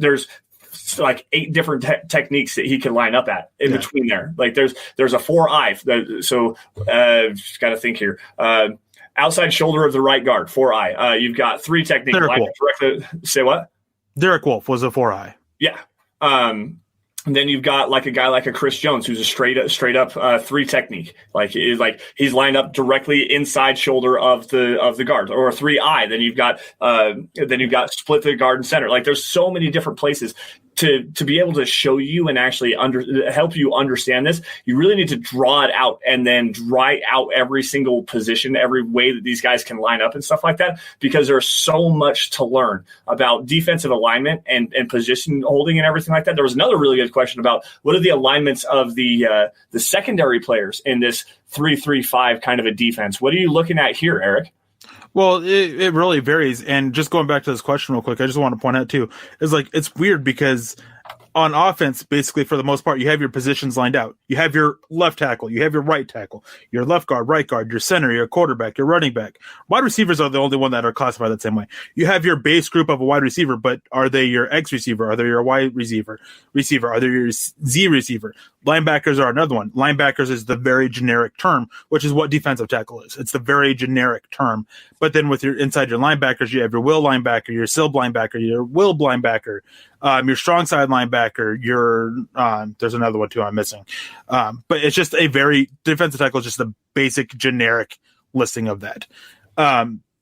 like 8 different techniques that he can line up at in between there. Like there's a 4-eye. So just got to think here. Outside shoulder of the right guard, 4-eye. You've got 3 techniques. Say what? Derek Wolfe was a 4-eye. Yeah. And then you've got like a guy like a Chris Jones, who's a straight up 3 technique. Like he's lined up directly inside shoulder of the guard, or a 3-eye. Then you've got split the guard and center. Like there's so many different places to be able to show you and actually help you understand this. You really need to draw it out and then write out every single position, every way that these guys can line up and stuff like that, because there's so much to learn about defensive alignment and position holding and everything like that. There was another really good question about what are the alignments of the secondary players in this 3-3-5 kind of a defense. What are you looking at here, Erick? Well, it really varies. And just going back to this question real quick, I just want to point out too, is like, it's weird because on offense, basically for the most part, you have your positions lined out. You have your left tackle, you have your right tackle, your left guard, right guard, your center, your quarterback, your running back. Wide receivers are the only one that are classified that same way. You have your base group of a wide receiver, but are they your X receiver? Are they your Y receiver? Are they your Z receiver? Linebackers are another one. Linebackers is the very generic term, which is what defensive tackle is. It's the very generic term. But then with your inside your linebackers, you have your will linebacker, your SILB linebacker, your will linebacker, your strong side linebacker, your there's another one too I'm missing. But it's just a very defensive tackle is just a basic generic listing of that.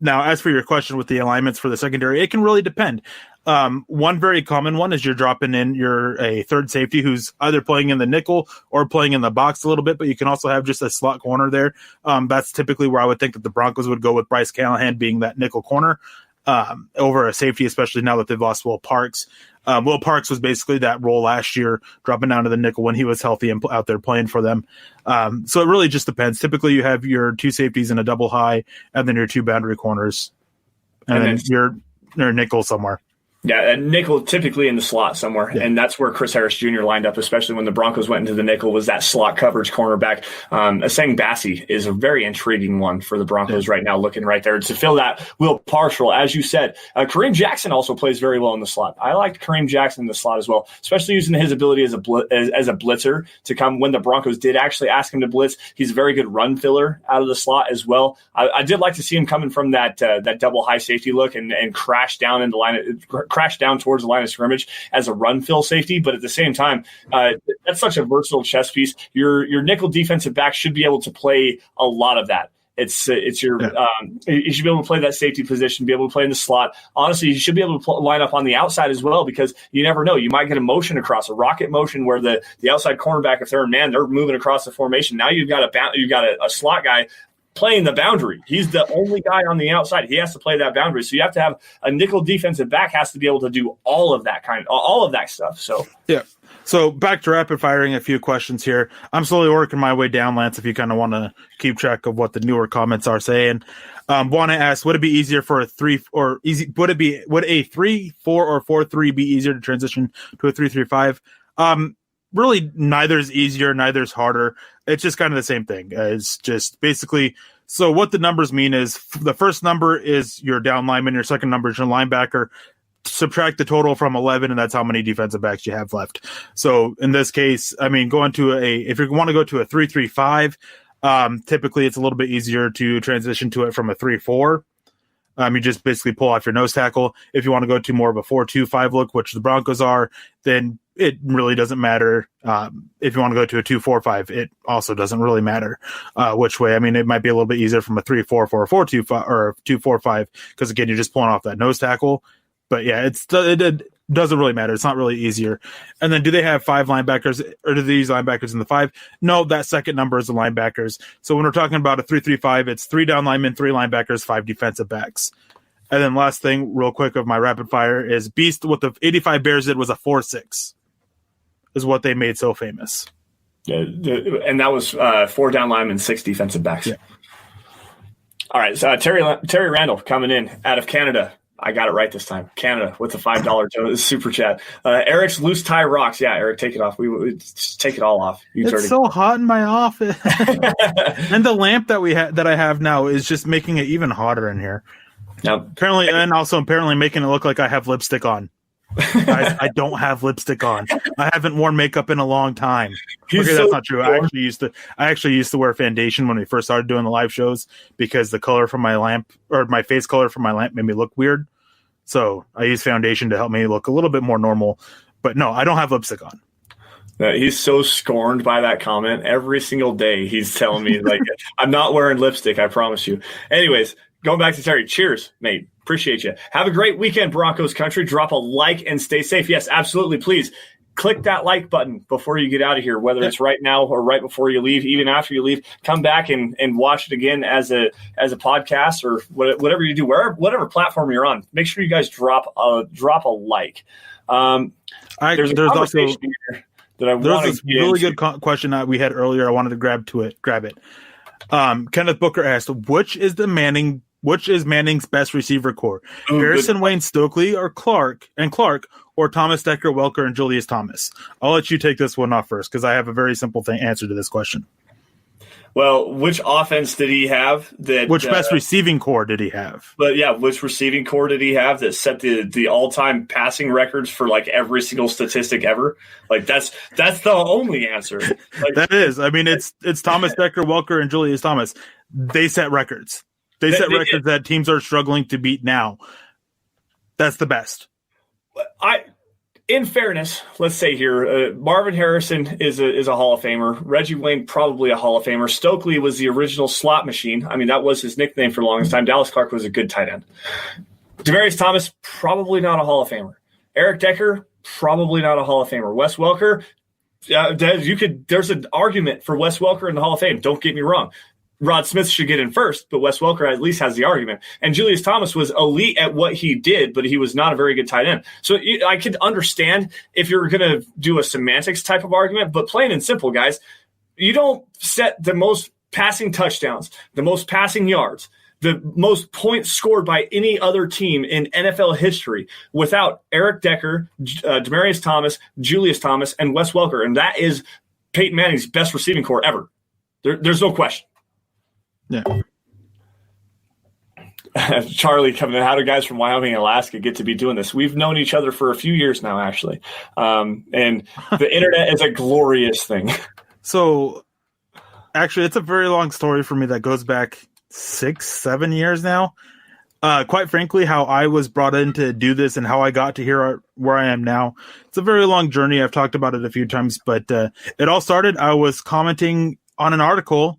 Now, as for your question with the alignments for the secondary, it can really depend. One very common one is you're dropping in a third safety who's either playing in the nickel or playing in the box a little bit, but you can also have just a slot corner there. That's typically where I would think that the Broncos would go with Bryce Callahan being that nickel corner over a safety, especially now that they've lost Will Parks. Will Parks was basically that role last year, dropping down to the nickel when he was healthy and out there playing for them. So it really just depends. Typically, you have your 2 safeties and a double high, and then your 2 boundary corners, and then your nickel somewhere. Yeah, a nickel typically in the slot somewhere, and that's where Chris Harris Jr. lined up, especially when the Broncos went into the nickel, was that slot coverage cornerback. Asang Bassi is a very intriguing one for the Broncos right now, looking right there to fill that Will Partial, as you said. Kareem Jackson also plays very well in the slot. I liked Kareem Jackson in the slot as well, especially using his ability as a blitzer to come when the Broncos did actually ask him to blitz. He's a very good run filler out of the slot as well. I did like to see him coming from that double high safety look and crash down in the line. Crash down towards the line of scrimmage as a run fill safety, but at the same time, that's such a versatile chess piece. Your nickel defensive back should be able to play a lot of that. You should be able to play that safety position, be able to play in the slot. Honestly, you should be able to line up on the outside as well, because you never know. You might get a motion across, a rocket motion where the outside cornerback, if they're a man, they're moving across the formation. Now you've got a slot guy playing the boundary. He's the only guy on the outside. He has to play that boundary. So you have to have a nickel defensive back has to be able to do all of that stuff. So yeah. So back to rapid firing a few questions here. I'm slowly working my way down, Lance, if you kind of want to keep track of what the newer comments are saying. Want to ask, would it be easier for would a 3-4 or 4-3 be easier to transition to a 3-3-5? Really, neither is easier, neither is harder. It's just kind of the same thing. It's just basically, so what the numbers mean is the first number is your down lineman, your second number is your linebacker. Subtract the total from 11, and that's how many defensive backs you have left. So in this case, I mean, if you want to go to a 3-3-5, typically it's a little bit easier to transition to it from a 3-4. You just basically pull off your nose tackle. If you want to go to more of a 4-2-5 look, which the Broncos are, then it really doesn't matter. If you want to go to a 2-4-5, it also doesn't really matter which way. I mean, it might be a little bit easier from a 3-4 for a 4-2-5 or 2-4-5, because again, you're just pulling off that nose tackle. But yeah, doesn't really matter. It's not really easier. And then do they have 5 linebackers, or do they use linebackers in the 5? No, that second number is the linebackers. So when we're talking about a 3-3-5, it's 3 down linemen, 3 linebackers, 5 defensive backs. And then last thing, real quick, of my rapid fire is Beast. What the 85 Bears did was a 4-6, is what they made so famous. And that was 4 down linemen, 6 defensive backs. Yeah. All right, so Terry Randall coming in out of Canada. I got it right this time. Canada with the $5 super chat. Erick's loose tie rocks. Yeah, Erick, take it off. We just take it all off. It's so hot in my office, and the lamp that I have now is just making it even hotter in here. Now, apparently making it look like I have lipstick on. Guys, I don't have lipstick on. I haven't worn makeup in a long time. That's not true. I actually used to wear foundation when we first started doing the live shows because the color from my lamp, or my face color from my lamp, made me look weird. So I use foundation to help me look a little bit more normal. But no, I don't have lipstick on. He's so scorned by that comment. Every single day he's telling me, like, I'm not wearing lipstick, I promise you. Anyways, going back to Terry, cheers, mate. Appreciate you. Have a great weekend, Broncos country. Drop a like and stay safe. Yes, absolutely. Please click that like button before you get out of here, whether it's right now or right before you leave. Even after you leave, come back and watch it again as a podcast or whatever you do, whatever platform you're on. Make sure you guys drop a like. There's a conversation here that I want to get really into. good question that we had earlier. I wanted to grab it. Kenneth Booker asked, which is Manning's best receiver core? Harrison, Wayne, Stokely, or Clark, or Thomas, Decker, Welker, and Julius Thomas? I'll let you take this one off first because I have a very simple answer to this question. Well, which offense did he have? Which best receiving core did he have? But yeah, which receiving core did he have that set the all-time passing records for like every single statistic ever? Like that's the only answer. Like, that is. I mean, it's Thomas, Decker, Welker, and Julius Thomas. They set records. They set records that teams are struggling to beat now. That's the best. In fairness, let's say here, Marvin Harrison is a Hall of Famer. Reggie Wayne, probably a Hall of Famer. Stokely was the original slot machine. I mean, that was his nickname for the longest time. Dallas Clark was a good tight end. Demaryius Thomas, probably not a Hall of Famer. Erick Decker, probably not a Hall of Famer. Wes Welker, there's an argument for Wes Welker in the Hall of Fame. Don't get me wrong. Rod Smith should get in first, but Wes Welker at least has the argument. And Julius Thomas was elite at what he did, but he was not a very good tight end. So I could understand if you're going to do a semantics type of argument, but plain and simple, guys, you don't set the most passing touchdowns, the most passing yards, the most points scored by any other team in NFL history without Erick Decker, Demaryius Thomas, Julius Thomas, and Wes Welker. And that is Peyton Manning's best receiving core ever. There's no question. Yeah. Charlie coming in. How do guys from Wyoming and Alaska get to be doing this? We've known each other for a few years now, actually. And the internet is a glorious thing. So, actually, it's a very long story for me that goes back 6-7 years now. Quite frankly, how I was brought in to do this and how I got to here where I am now. It's a very long journey. I've talked about it a few times, but it all started. I was commenting on an article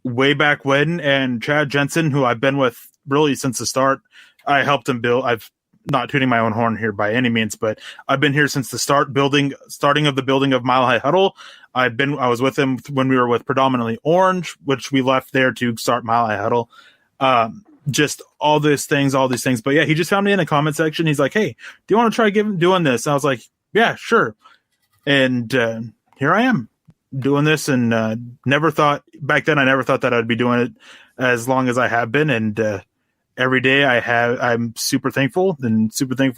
way back when, and Chad Jensen, who I've been with really since the start, I helped him build. I've not tooting my own horn here by any means, but I've been here since the starting of the building of Mile High Huddle. I was with him when we were with Predominantly Orange, which we left there to start Mile High Huddle. Just all these things. But yeah, he just found me in a comment section. He's like, "Hey, do you want to try doing this?" And I was like, "Yeah, sure." And here I am, doing this, and never thought that I'd be doing it as long as I have been. And every day I'm super thankful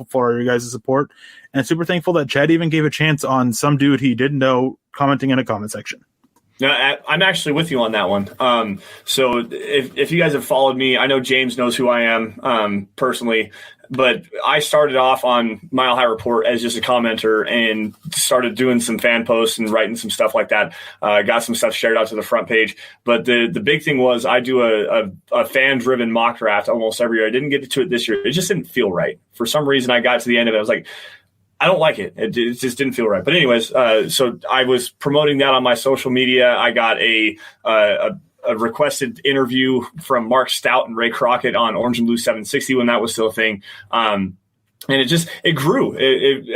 for your guys' support, and super thankful that Chad even gave a chance on some dude he didn't know commenting in a comment section. No, I'm actually with you on that one. So if you guys have followed me, I know James knows who I am personally, but I started off on Mile High Report as just a commenter and started doing some fan posts and writing some stuff like that. Got some stuff shared out to the front page. But the big thing was I do a fan-driven mock draft almost every year. I didn't get to it this year. It just didn't feel right. For some reason, I got to the end of it. I was like, I don't like it. It just didn't feel right. But anyways, so I was promoting that on my social media. I got a requested interview from Mark Stout and Ray Crockett on Orange and Blue 760 when that was still a thing. And it grew.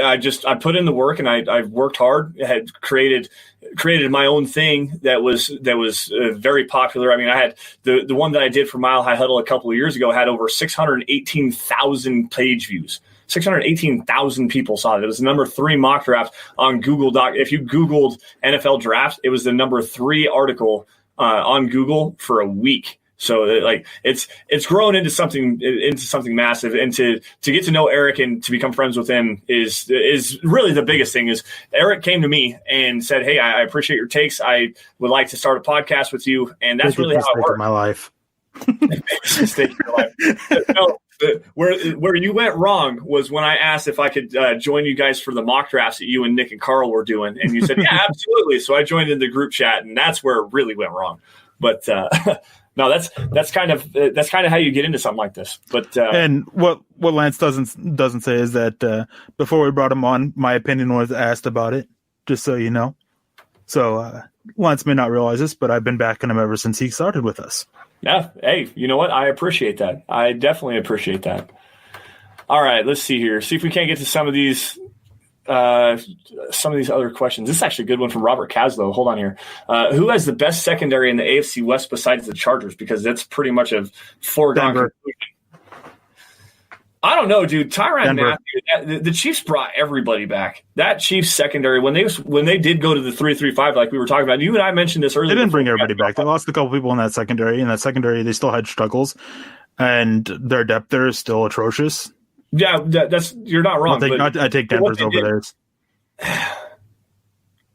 I put in the work, and I worked hard. Had created my own thing that was very popular. I mean, I had the one that I did for Mile High Huddle a couple of years ago had over 618,000 page views. 618,000 people saw it. It was the number 3 mock draft on Google Doc. If you Googled NFL draft, it was the number 3 article on Google for a week. So it's grown into something massive, and to get to know Erick and to become friends with him is really the biggest thing. Is Erick came to me and said, "Hey, I appreciate your takes. I would like to start a podcast with you," and that's really how it worked. My life. Mistake in your life. No, where you went wrong was when I asked if I could join you guys for the mock drafts that you and Nick and Carl were doing, and you said, "Yeah, absolutely." So I joined in the group chat, and that's where it really went wrong. But no, that's kind of how you get into something like this. But and what Lance doesn't say is that before we brought him on, my opinion was asked about it. Just so you know. So Lance may not realize this, but I've been backing him ever since he started with us. Yeah. Hey, you know what? I appreciate that. I definitely appreciate that. All right, let's see here. See if we can't get to some of these other questions. This is actually a good one from Robert Caslow. Hold on here. Who has the best secondary in the AFC West besides the Chargers? Because that's pretty much a foregone conclusion. I don't know, dude. Tyrann Mathieu, the Chiefs brought everybody back. That Chiefs secondary, when they did go to the 3-3-5, like we were talking about, you and I mentioned this earlier. They didn't bring everybody back. They lost a couple people in that secondary. In that secondary, they still had struggles, and their depth there is still atrocious. Yeah, you're not wrong. I take Denver's over theirs.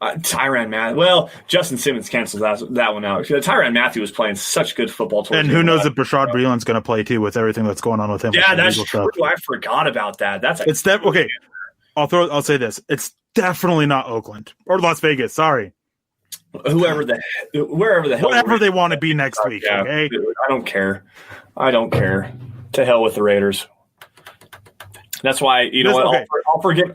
Tyrann Mathieu. Well, Justin Simmons cancels that one out. Tyrann Mathieu was playing such good football. And who knows if Bashaud Breeland's going to play too with everything that's going on with him. Yeah, that's true. I forgot about that. Okay. I'll say this. It's definitely not Oakland or Las Vegas. Sorry. Wherever the hell. Whatever they want to be next week. Yeah, okay. I don't care. To hell with the Raiders. That's why what?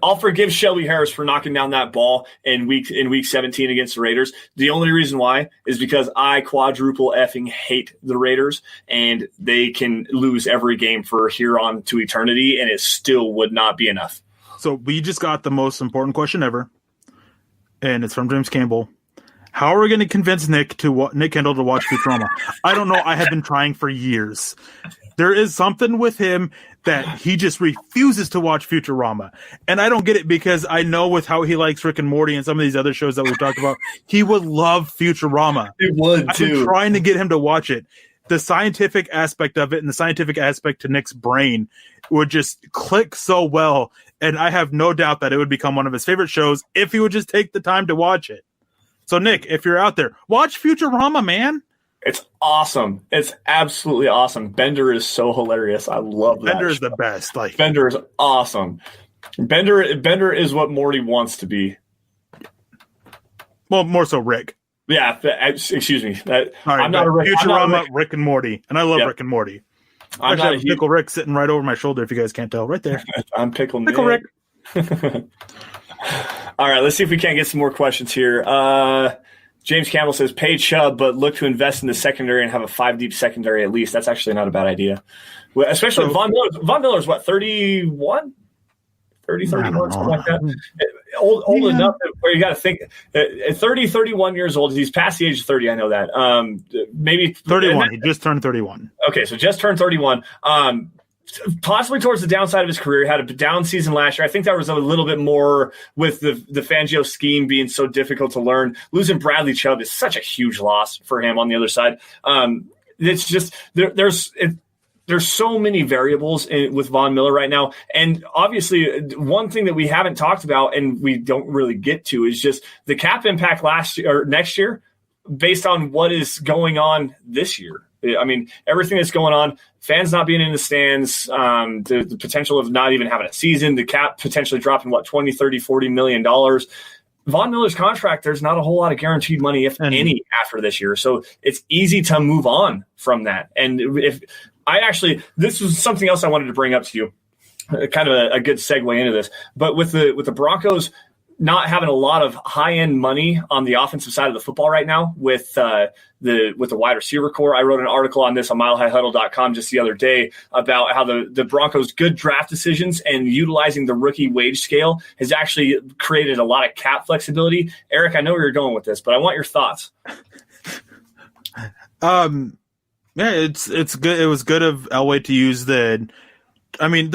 I'll forgive Shelby Harris for knocking down that ball in week 17 against the Raiders. The only reason why is because I quadruple effing hate the Raiders, and they can lose every game for here on to eternity, and it still would not be enough. So we just got the most important question ever, and it's from James Campbell. How are we going to convince Nick Kendall to watch Futurama? I don't know. I have been trying for years. There is something with him that he just refuses to watch Futurama. And I don't get it because I know with how he likes Rick and Morty and some of these other shows that we've talked about, he would love Futurama. He would, too. I've been trying to get him to watch it. The scientific aspect of it and the scientific aspect to Nick's brain would just click so well. And I have no doubt that it would become one of his favorite shows if he would just take the time to watch it. So, Nick, if you're out there, watch Futurama, man. It's awesome. It's absolutely awesome. Bender is so hilarious. I love that. Bender is the best. Bender is awesome. Bender is what Morty wants to be. Well, more so Rick. Yeah, excuse me. I'm not a Rick. Futurama, Rick and Morty. And I love Rick and Morty. I have Pickle Rick sitting right over my shoulder if you guys can't tell. Right there. I'm Pickle Rick. All right, let's see if we can't get some more questions here. James Campbell says, pay Chubb, but look to invest in the secondary and have a 5-deep secondary at least. That's actually not a bad idea. Well, especially Von Miller. Von Miller's what, 31? 30, 31, something like that. Old enough where you got to think. 30, 31 years old. He's past the age of 30, I know that. Maybe 31. He just turned 31. Okay, so just turned 31. Possibly towards the downside of his career. He had a down season last year. I think that was a little bit more with the Fangio scheme being so difficult to learn. Losing Bradley Chubb is such a huge loss for him on the other side. It's just there's so many variables with Von Miller right now. And obviously one thing that we haven't talked about and we don't really get to is just the cap impact next year based on what is going on this year. I mean, everything that's going on, fans not being in the stands, the potential of not even having a season, the cap potentially dropping, $20, $30, $40 million. Von Miller's contract, there's not a whole lot of guaranteed money, if any, after this year. So it's easy to move on from that. And this was something else I wanted to bring up to you, kind of a good segue into this. But with the Broncos, not having a lot of high-end money on the offensive side of the football right now with the wide receiver core. I wrote an article on this on milehighhuddle.com just the other day about how the Broncos' good draft decisions and utilizing the rookie wage scale has actually created a lot of cap flexibility. Eric, I know where you're going with this, but I want your thoughts. Yeah, it's good. It was good of Elway to use the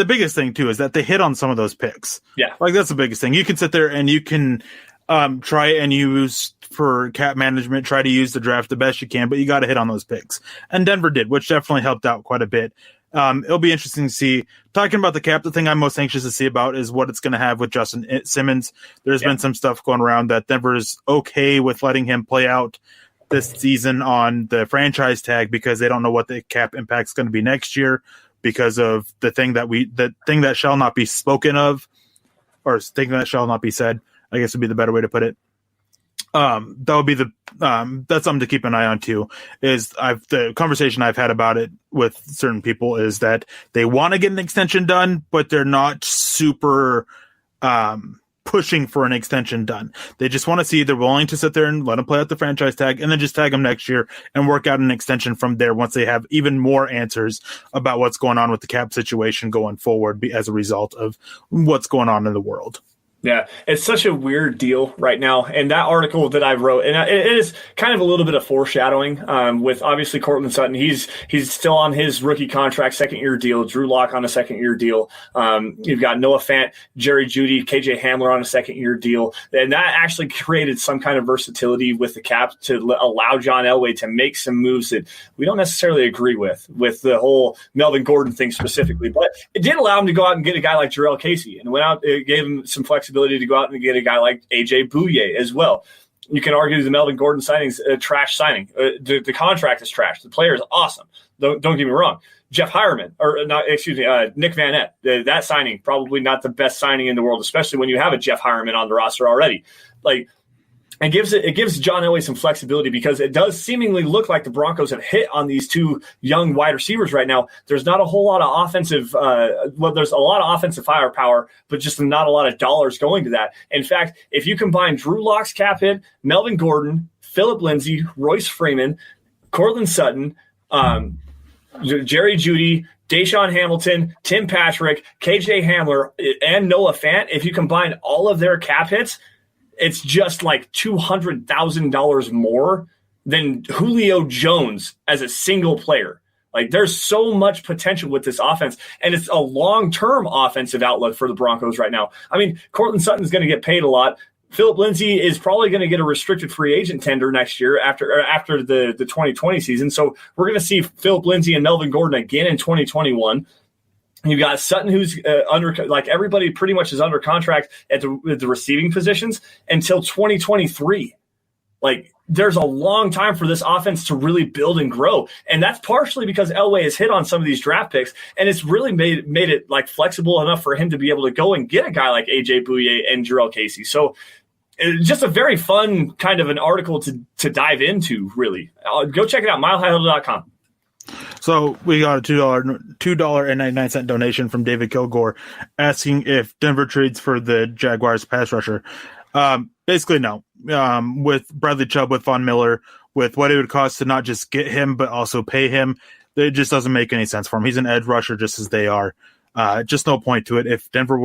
biggest thing too is that they hit on some of those picks. Yeah. Like that's the biggest thing. You can sit there and you can try and use for cap management, try to use the draft the best you can, but you got to hit on those picks. And Denver did, which definitely helped out quite a bit. It'll be interesting to see. Talking about the cap, the thing I'm most anxious to see about is what it's going to have with Justin Simmons. There's been some stuff going around that Denver is okay with letting him play out this season on the franchise tag because they don't know what the cap impact is going to be next year because of the thing that shall not be spoken of, or thing that shall not be said, I guess would be the better way to put it. That would be that's something to keep an eye on too, is the conversation I've had about it with certain people is that they want to get an extension done, but they're not super, pushing for an extension done. They just want to see they're willing to sit there and let him play out the franchise tag and then just tag him next year and work out an extension from there once they have even more answers about what's going on with the cap situation going forward as a result of what's going on in the world. Yeah, it's such a weird deal right now. And that article that I wrote, and it is kind of a little bit of foreshadowing with obviously Courtland Sutton. He's still on his rookie contract, second-year deal. Drew Lock on a second-year deal. You've got Noah Fant, Jerry Jeudy, KJ Hamler on a second-year deal. And that actually created some kind of versatility with the cap to allow John Elway to make some moves that we don't necessarily agree with the whole Melvin Gordon thing specifically. But it did allow him to go out and get a guy like Jarrell Casey, and it gave him some flexibility to go out and get a guy like AJ Bouye as well. You can argue the Melvin Gordon signing is a trash signing. The contract is trash. The player is awesome. Don't get me wrong. Nick Van Etten. That signing, probably not the best signing in the world, especially when you have a Jeff Hireman on the roster already. It gives John Elway some flexibility because it does seemingly look like the Broncos have hit on these two young wide receivers right now. There's not a whole lot of offensive there's a lot of offensive firepower, but just not a lot of dollars going to that. In fact, if you combine Drew Lock's cap hit, Melvin Gordon, Phillip Lindsay, Royce Freeman, Courtland Sutton, Jerry Jeudy, Deshaun Hamilton, Tim Patrick, KJ Hamler, and Noah Fant, if you combine all of their cap hits, it's just like $200,000 more than Julio Jones as a single player. Like there's so much potential with this offense, and it's a long-term offensive outlook for the Broncos right now. I mean, Courtland Sutton is going to get paid a lot. Phillip Lindsay is probably going to get a restricted free agent tender next year after the 2020 season. So we're going to see Phillip Lindsay and Melvin Gordon again in 2021. You've got Sutton, who's everybody pretty much is under contract at the receiving positions until 2023. Like, there's a long time for this offense to really build and grow. And that's partially because Elway has hit on some of these draft picks, and it's really made it like flexible enough for him to be able to go and get a guy like AJ Bouye and Jarrell Casey. So it's just a very fun kind of an article to dive into, really. Go check it out, milehighhuddle.com. So we got a $2.99 donation from David Kilgore asking if Denver trades for the Jaguars pass rusher. Basically, no. With Bradley Chubb, with Von Miller, with what it would cost to not just get him, but also pay him, it just doesn't make any sense for him. He's an edge rusher just as they are. Just no point to it. If Denver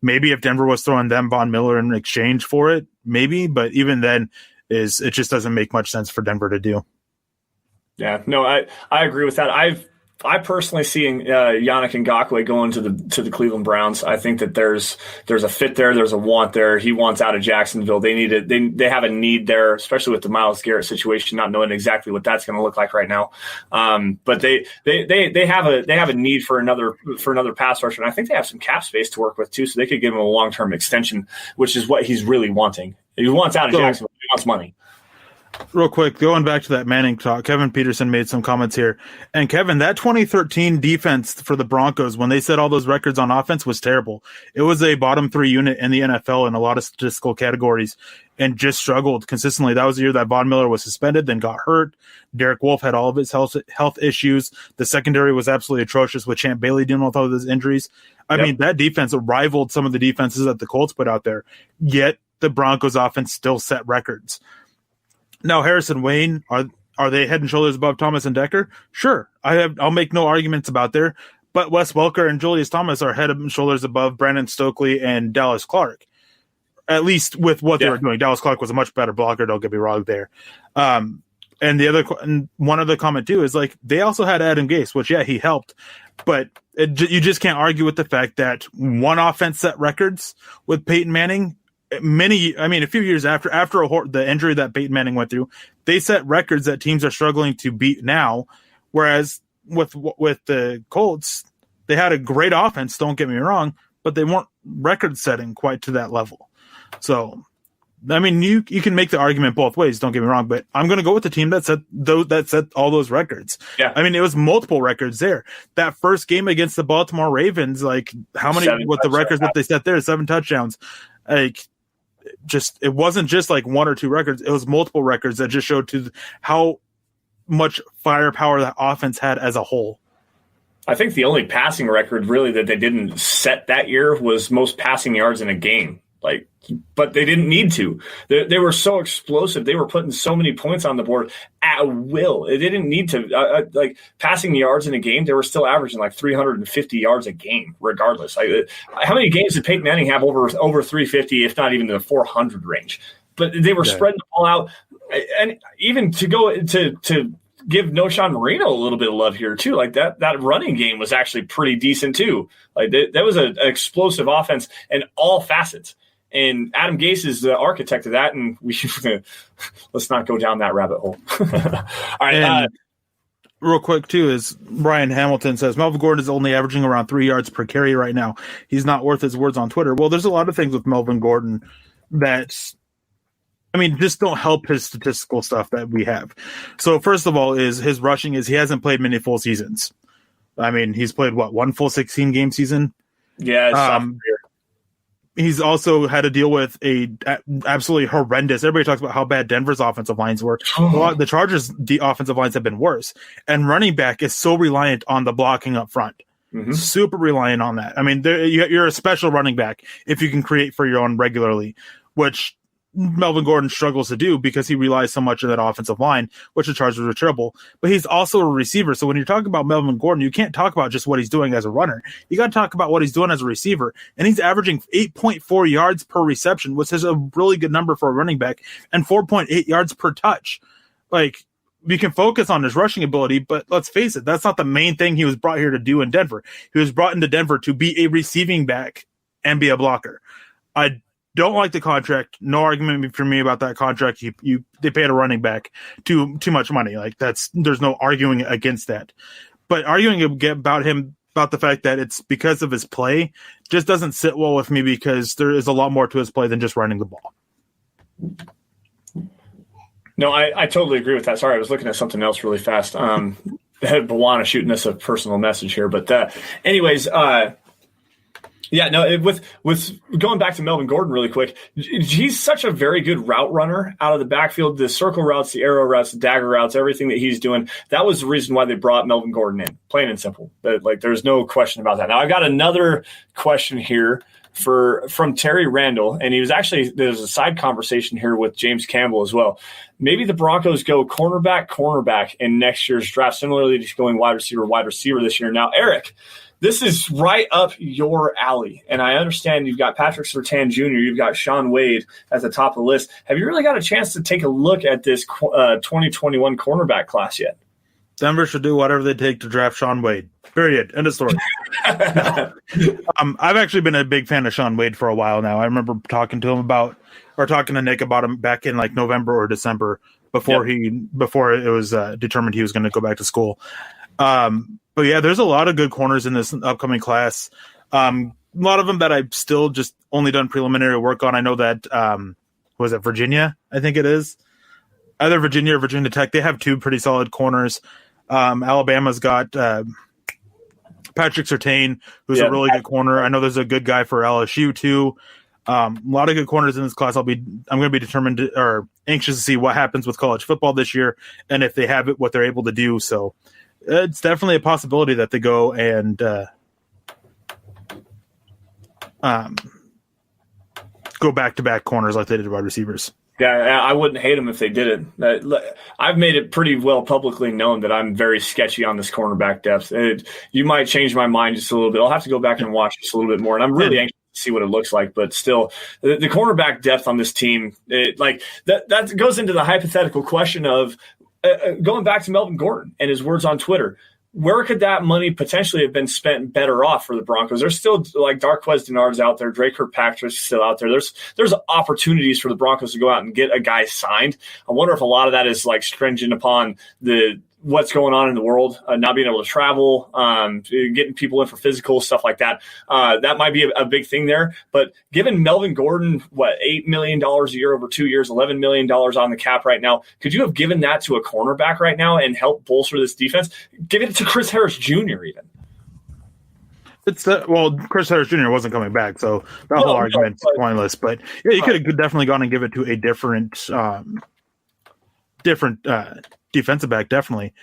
maybe if Denver was throwing them Von Miller in exchange for it, maybe, but even then, it just doesn't make much sense for Denver to do. Yeah, no, I agree with that. I personally see Yannick Ngakoue going to the Cleveland Browns. I think that there's a fit there. There's a want there. He wants out of Jacksonville. They have a need there, especially with the Myles Garrett situation, not knowing exactly what that's going to look like right now. But they have a need for another pass rusher, and I think they have some cap space to work with too, so they could give him a long-term extension, which is what he's really wanting. He wants out of Jacksonville. He wants money. Real quick, going back to that Manning talk, Kevin Peterson made some comments here. And Kevin, that 2013 defense for the Broncos, when they set all those records on offense, was terrible. It was a bottom 3 unit in the NFL in a lot of statistical categories and just struggled consistently. That was the year that Von Miller was suspended, then got hurt. Derek Wolfe had all of his health issues. The secondary was absolutely atrocious with Champ Bailey dealing with all of his injuries. I mean, that defense rivaled some of the defenses that the Colts put out there, yet the Broncos offense still set records. Now, Harrison Wayne, are they head and shoulders above Thomas and Decker? Sure. I'll make no arguments about there. But Wes Welker and Julius Thomas are head and shoulders above Brandon Stokely and Dallas Clark, at least with what they were doing. Dallas Clark was a much better blocker, don't get me wrong there. And one other comment, too, is like they also had Adam Gase, which, he helped. But you just can't argue with the fact that one offense set records with Peyton Manning. A few years after the injury that Peyton Manning went through, they set records that teams are struggling to beat now. Whereas with the Colts, they had a great offense, don't get me wrong, but they weren't record setting quite to that level. So, I mean, you can make the argument both ways, don't get me wrong, but I'm going to go with the team that set all those records. Yeah. I mean, it was multiple records there. That first game against the Baltimore Ravens, like how many with the records that they set there, 7 touchdowns. Like, it wasn't just like 1 or 2 records. It was multiple records that just showed to how much firepower that offense had as a whole. I think the only passing record really that they didn't set that year was most passing yards in a game. But they didn't need to. They were so explosive. They were putting so many points on the board at will. They didn't need to. Passing yards in a game, they were still averaging like 350 yards a game, regardless. How many games did Peyton Manning have over 350, if not even the 400 range? But they were spreading the ball out. And even to go to give Noshan Marino a little bit of love here, too. Like that running game was actually pretty decent, too. Like that was an explosive offense in all facets. And Adam Gase is the architect of that, and let's not go down that rabbit hole. All right. Real quick, too, is Brian Hamilton says, Melvin Gordon is only averaging around 3 yards per carry right now. He's not worth his words on Twitter. Well, there's a lot of things with Melvin Gordon that, just don't help his statistical stuff that we have. So, first of all, is his rushing is he hasn't played many full seasons. He's played, one full 16-game season? Yeah, he's also had to deal with a absolutely horrendous. Everybody talks about how bad Denver's offensive lines were. The Chargers' offensive lines have been worse. And running back is so reliant on the blocking up front. Mm-hmm. Super reliant on that. You're a special running back if you can create for your own regularly, which Melvin Gordon struggles to do because he relies so much on that offensive line, which the Chargers are terrible. But he's also a receiver. So when you're talking about Melvin Gordon, you can't talk about just what he's doing as a runner. You got to talk about what he's doing as a receiver. And he's averaging 8.4 yards per reception, which is a really good number for a running back, and 4.8 yards per touch. We can focus on his rushing ability, but let's face it, that's not the main thing he was brought here to do in Denver. He was brought into Denver to be a receiving back and be a blocker. I don't like the contract. No argument for me about that contract. They paid a running back too much money. There's no arguing against that. But arguing about him about the fact that it's because of his play just doesn't sit well with me because there is a lot more to his play than just running the ball. No, I totally agree with that. Sorry, I was looking at something else really fast. Bawana shooting us a personal message here, but anyways. With going back to Melvin Gordon really quick, he's such a very good route runner out of the backfield. The circle routes, the arrow routes, the dagger routes, everything that he's doing, that was the reason why they brought Melvin Gordon in, plain and simple. There's no question about that. Now, I've got another question here from Terry Randall, and there's a side conversation here with James Campbell as well. Maybe the Broncos go cornerback in next year's draft, similarly to going wide receiver this year. Now, Eric, this is right up your alley, and I understand you've got Patrick Surtain Jr., you've got Shaun Wade at the top of the list. Have you really got a chance to take a look at this 2021 cornerback class yet? Denver should do whatever they take to draft Shaun Wade. Period. End of story. I've actually been a big fan of Shaun Wade for a while now. I remember talking to Nick about him back in November or December before it was determined he was going to go back to school. But yeah, there's a lot of good corners in this upcoming class. A lot of them that I've still just only done preliminary work on. I know that was it Virginia, I think it is. either Virginia or Virginia Tech. They have two pretty solid corners. Alabama's got Patrick Surtain, who's a really good corner. I know there's a good guy for LSU too. A lot of good corners in this class. I'm going to be determined or anxious to see what happens with college football this year, and if they have it, what they're able to do. So it's definitely a possibility that they go and go back-to-back corners like they did wide receivers. Yeah, I wouldn't hate them if they did it. I've made it pretty well publicly known that I'm very sketchy on this cornerback depth. You might change my mind just a little bit. I'll have to go back and watch just a little bit more, and I'm really anxious to see what it looks like. But still, the cornerback depth on this team, that goes into the hypothetical question of going back to Melvin Gordon and his words on Twitter. Where could that money potentially have been spent better off for the Broncos? There's still like Darqueze Dennard's out there. Drake Kirkpatrick's still out there. There's opportunities for the Broncos to go out and get a guy signed. I wonder if a lot of that is like stringent upon what's going on in the world, not being able to travel, getting people in for physical stuff like that. That might be a big thing there. But given Melvin Gordon, $8 million a year over 2 years, $11 million on the cap right now, could you have given that to a cornerback right now and help bolster this defense? Give it to Chris Harris Jr. even. Chris Harris Jr. wasn't coming back, so that whole argument's pointless. But yeah, you could have definitely gone and give it to a different defensive back, definitely.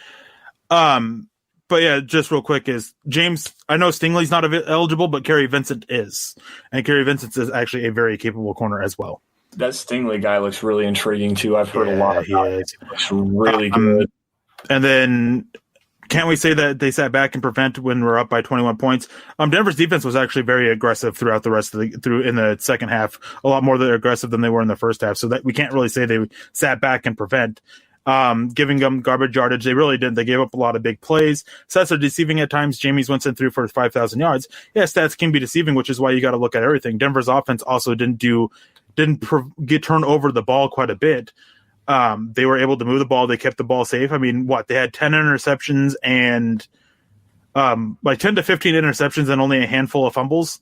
But yeah, just real quick is James. I know Stingley's not eligible, but Kerry Vincent is, and Kerry Vincent is actually a very capable corner as well. That Stingley guy looks really intriguing too. I've heard a lot about it. He looks really good. And then, can't we say that they sat back and prevent when we're up by 21 points? Denver's defense was actually very aggressive throughout the rest of in the second half, a lot more aggressive than they were in the first half. So that we can't really say they sat back and prevent. Giving them garbage yardage. They really did. They gave up a lot of big plays. Stats are deceiving at times. Jameis Winston threw for 5,000 yards. Yeah, stats can be deceiving, which is why you got to look at everything. Denver's offense also didn't turn over the ball quite a bit. They were able to move the ball. They kept the ball safe. I mean, they had 10 interceptions and 10 to 15 interceptions and only a handful of fumbles.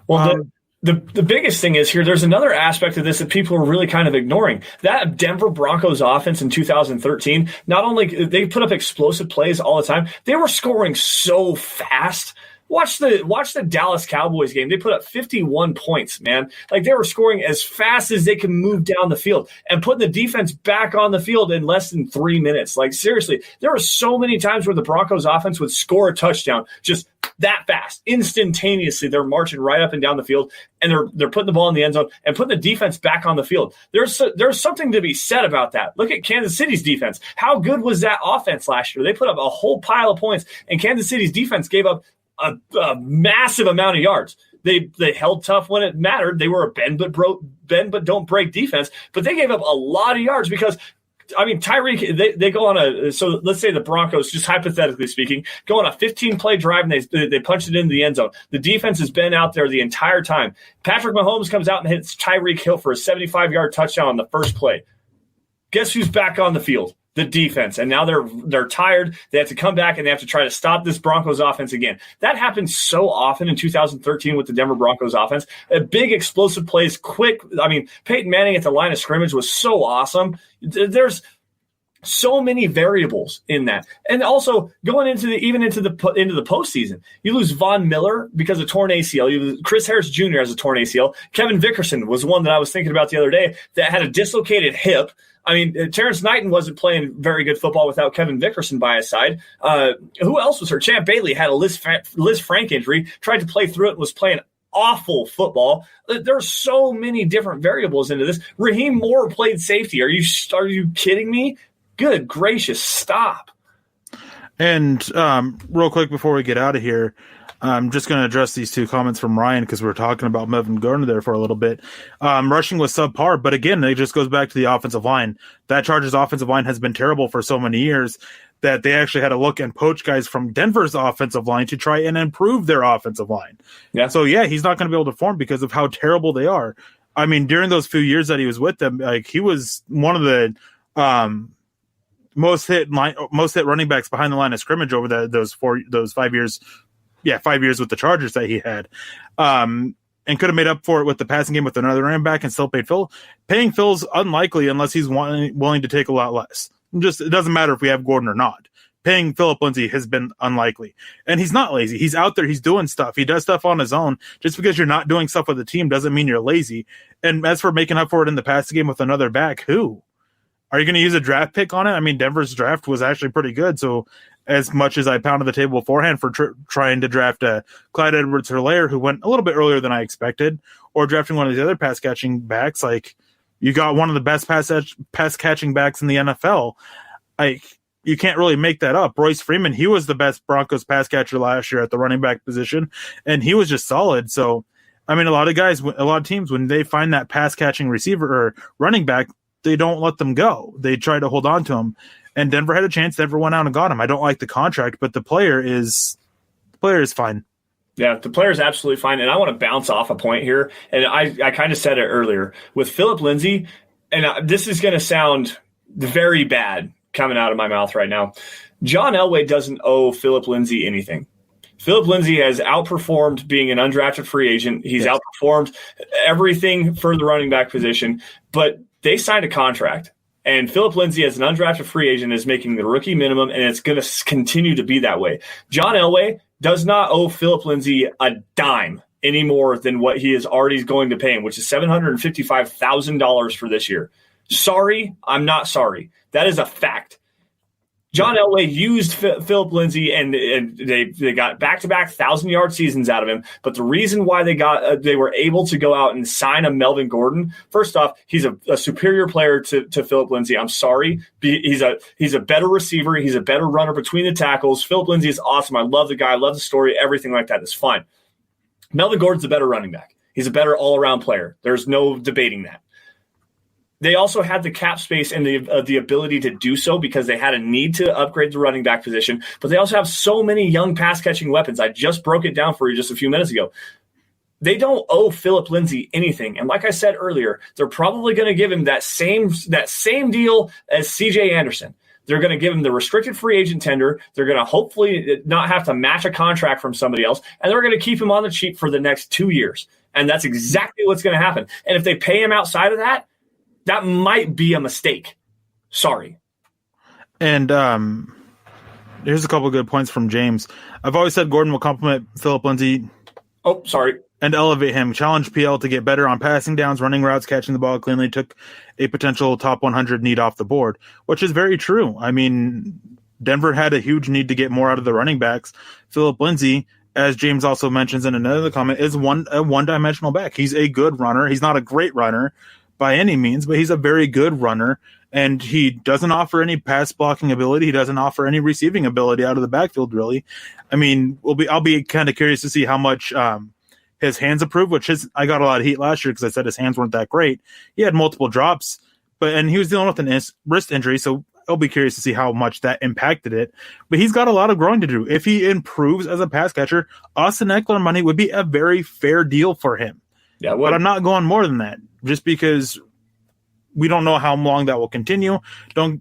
Well, The biggest thing is here, there's another aspect of this that people are really kind of ignoring. That Denver Broncos offense in 2013, not only they put up explosive plays all the time, they were scoring so fast. Watch the Dallas Cowboys game. They put up 51 points, man. Like they were scoring as fast as they could move down the field and putting the defense back on the field in less than 3 minutes. Like seriously, there were so many times where the Broncos offense would score a touchdown just that fast, instantaneously. They're marching right up and down the field, and they're putting the ball in the end zone and putting the defense back on the field. There's something to be said about that. Look at Kansas City's defense. How good was that offense last year? They put up a whole pile of points, and Kansas City's defense gave up a massive amount of yards. They held tough when it mattered. They were a bend but don't break defense, but they gave up a lot of yards because, I mean, Tyreek, they go on so let's say the Broncos, just hypothetically speaking, go on a 15-play drive and they punch it into the end zone. The defense has been out there the entire time. Patrick Mahomes comes out and hits Tyreek Hill for a 75-yard touchdown on the first play. Guess who's back on the field? The defense. And now they're tired. They have to come back and they have to try to stop this Broncos offense again. That happened so often in 2013 with the Denver Broncos offense. Big explosive plays, quick. I mean, Peyton Manning at the line of scrimmage was so awesome. There's so many variables in that. And also going into the postseason, you lose Von Miller because of torn ACL. You lose Chris Harris Jr. has a torn ACL. Kevin Vickerson was one that I was thinking about the other day that had a dislocated hip. I mean, Terrence Knighton wasn't playing very good football without Kevin Vickerson by his side. Who else was hurt? Champ Bailey had a Liz Frank injury, tried to play through it, was playing awful football. There's so many different variables into this. Raheem Moore played safety. Are you kidding me? Good gracious, stop. And real quick before we get out of here, I'm just going to address these two comments from Ryan because we were talking about Melvin Gordon there for a little bit. Rushing was subpar, but again, it just goes back to the offensive line. That Chargers offensive line has been terrible for so many years that they actually had to look and poach guys from Denver's offensive line to try and improve their offensive line. Yeah. So, yeah, he's not going to be able to perform because of how terrible they are. I mean, during those few years that he was with them, like he was one of the most hit running backs behind the line of scrimmage over those 5 years. Yeah, 5 years with the Chargers that he had. and could have made up for it with the passing game with another running back and still paid Phil. Paying Phil's unlikely unless he's willing to take a lot less. It doesn't matter if we have Gordon or not. Paying Philip Lindsay has been unlikely. And he's not lazy. He's out there. He's doing stuff. He does stuff on his own. Just because you're not doing stuff with the team doesn't mean you're lazy. And as for making up for it in the passing game with another back, who? Are you going to use a draft pick on it? I mean, Denver's draft was actually pretty good. So as much as I pounded the table beforehand for trying to draft Clyde Edwards-Helaire, who went a little bit earlier than I expected, or drafting one of the other pass-catching backs, like you got one of the best pass-catching backs in the NFL. You can't really make that up. Bryce Freeman, he was the best Broncos pass catcher last year at the running back position, and he was just solid. So, I mean, a lot of teams, when they find that pass catching receiver or running back, they don't let them go. They try to hold on to him. And Denver had a chance. Denver went out and got him. I don't like the contract, but the player is fine. Yeah, the player is absolutely fine. And I want to bounce off a point here. And I kind of said it earlier with Philip Lindsay, and this is going to sound very bad coming out of my mouth right now. John Elway doesn't owe Philip Lindsay anything. Philip Lindsay has outperformed being an undrafted free agent. He's outperformed everything for the running back position, but they signed a contract. And Philip Lindsay, as an undrafted free agent, is making the rookie minimum, and it's going to continue to be that way. John Elway does not owe Philip Lindsay a dime any more than what he is already going to pay him, which is $755,000 for this year. Sorry, I'm not sorry. That is a fact. John Elway used Philip Lindsay, and they got back-to-back 1,000-yard seasons out of him. But the reason why they were able to go out and sign a Melvin Gordon, first off, he's a superior player to Philip Lindsay. I'm sorry, he's a better receiver. He's a better runner between the tackles. Philip Lindsay is awesome. I love the guy. I love the story. Everything like that is fine. Melvin Gordon's a better running back. He's a better all-around player. There's no debating that. They also had the cap space and the ability to do so because they had a need to upgrade the running back position, but they also have so many young pass-catching weapons. I just broke it down for you just a few minutes ago. They don't owe Philip Lindsay anything. And like I said earlier, they're probably going to give him that same deal as CJ Anderson. They're going to give him the restricted free agent tender. They're going to hopefully not have to match a contract from somebody else, and they're going to keep him on the cheap for the next 2 years. And that's exactly what's going to happen. And if they pay him outside of that, that might be a mistake. Sorry. And here's a couple of good points from James. I've always said Gordon will complement Philip Lindsay. Oh, sorry. And elevate him. Challenge PL to get better on passing downs, running routes, catching the ball cleanly. Took a potential top 100 need off the board, which is very true. I mean, Denver had a huge need to get more out of the running backs. Philip Lindsay, as James also mentions in another comment, is a one-dimensional back. He's a good runner. He's not a great runner by any means, but he's a very good runner, and he doesn't offer any pass blocking ability. He doesn't offer any receiving ability out of the backfield, really. I mean, I'll be kind of curious to see how much his hands improve, I got a lot of heat last year because I said his hands weren't that great. He had multiple drops, and he was dealing with an wrist injury, so I'll be curious to see how much that impacted it. But he's got a lot of growing to do. If he improves as a pass catcher, Austin Eckler money would be a very fair deal for him. Yeah, but I'm not going more than that, just because we don't know how long that will continue.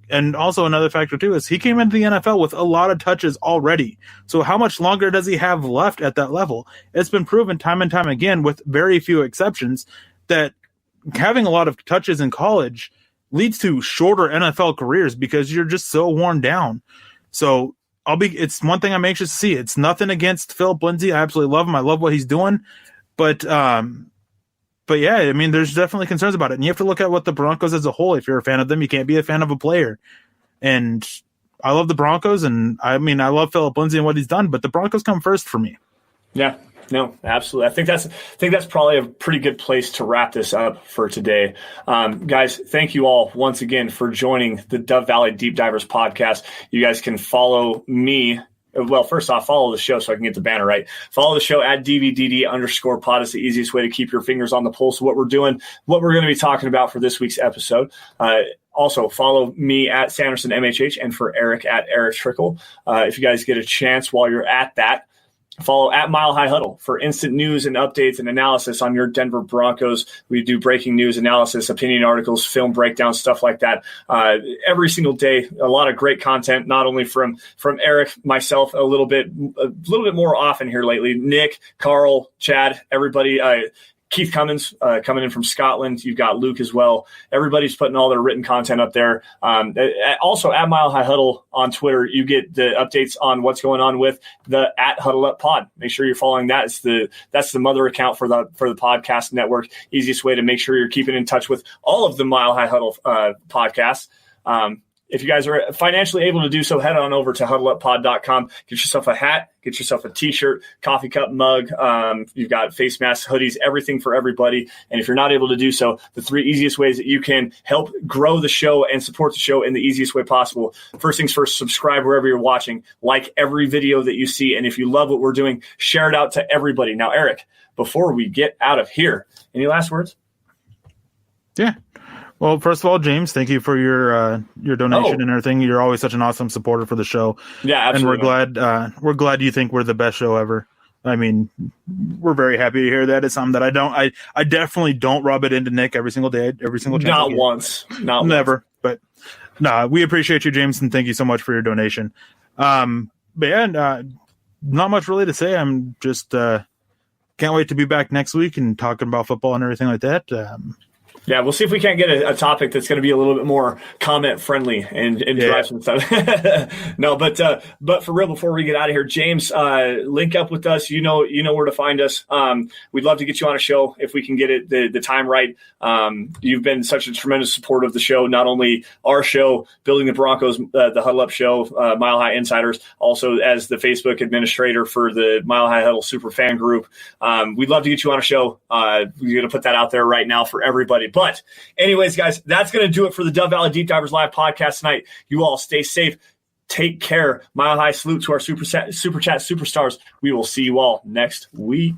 And also another factor too is he came into the NFL with a lot of touches already. So how much longer does he have left at that level? It's been proven time and time again, with very few exceptions, that having a lot of touches in college leads to shorter NFL careers because you're just so worn down. So it's one thing I'm anxious to see. It's nothing against Philip Lindsay. I absolutely love him. I love what he's doing. But yeah, I mean, there's definitely concerns about it. And you have to look at what the Broncos as a whole, if you're a fan of them, you can't be a fan of a player. And I love the Broncos, and I mean, I love Philip Lindsay and what he's done, but the Broncos come first for me. Yeah, no, absolutely. I think that's probably a pretty good place to wrap this up for today. Guys, thank you all once again for joining the Dove Valley Deep Divers podcast. You guys can follow me. Well, first off, follow the show so I can get the banner right. Follow the show at DVDD_pod. It's the easiest way to keep your fingers on the pulse of what we're doing, what we're going to be talking about for this week's episode. Also, follow me at Sanderson MHH and for Erick at Erick Trickel. If you guys get a chance while you're at that, follow at Mile High Huddle for instant news and updates and analysis on your Denver Broncos. We do breaking news analysis, opinion articles, film breakdowns, stuff like that. Every single day, a lot of great content, not only from Erick, myself, a little bit more often here lately. Nick, Carl, Chad, everybody. Keith Cummins coming in from Scotland. You've got Luke as well. Everybody's putting all their written content up there. Also at Mile High Huddle on Twitter, you get the updates on what's going on with the at Huddle Up Pod. Make sure you're following that. That's the mother account for the podcast network. Easiest way to make sure you're keeping in touch with all of the Mile High Huddle podcasts. If you guys are financially able to do so, head on over to huddleuppod.com. Get yourself a hat, get yourself a T-shirt, coffee cup mug. You've got face masks, hoodies, everything for everybody. And if you're not able to do so, the 3 easiest ways that you can help grow the show and support the show in the easiest way possible. First things first, subscribe wherever you're watching. Like every video that you see. And if you love what we're doing, share it out to everybody. Now, Eric, before we get out of here, any last words? Yeah. Well, first of all, James, thank you for your donation and everything. You're always such an awesome supporter for the show. Yeah, absolutely. And we're glad you think we're the best show ever. I mean, we're very happy to hear that. It's something that I definitely don't rub it into Nick every single day, every single chance. Not once. Never. But no, we appreciate you, James, and thank you so much for your donation. But yeah, not much really to say. I'm just can't wait to be back next week and talking about football and everything like that. Yeah, we'll see if we can't get a topic that's going to be a little bit more comment friendly and drive some stuff. No, but for real, before we get out of here, James, link up with us. You know where to find us. We'd love to get you on a show if we can get it the time right. You've been such a tremendous support of the show, not only our show, Building the Broncos, the Huddle Up Show, Mile High Insiders, also as the Facebook administrator for the Mile High Huddle Super Fan Group. We'd love to get you on a show. We're going to put that out there right now for everybody. But anyways, guys, that's going to do it for the Dove Valley Deep Divers Live podcast tonight. You all stay safe. Take care. Mile High salute to our Super Chat superstars. We will see you all next week.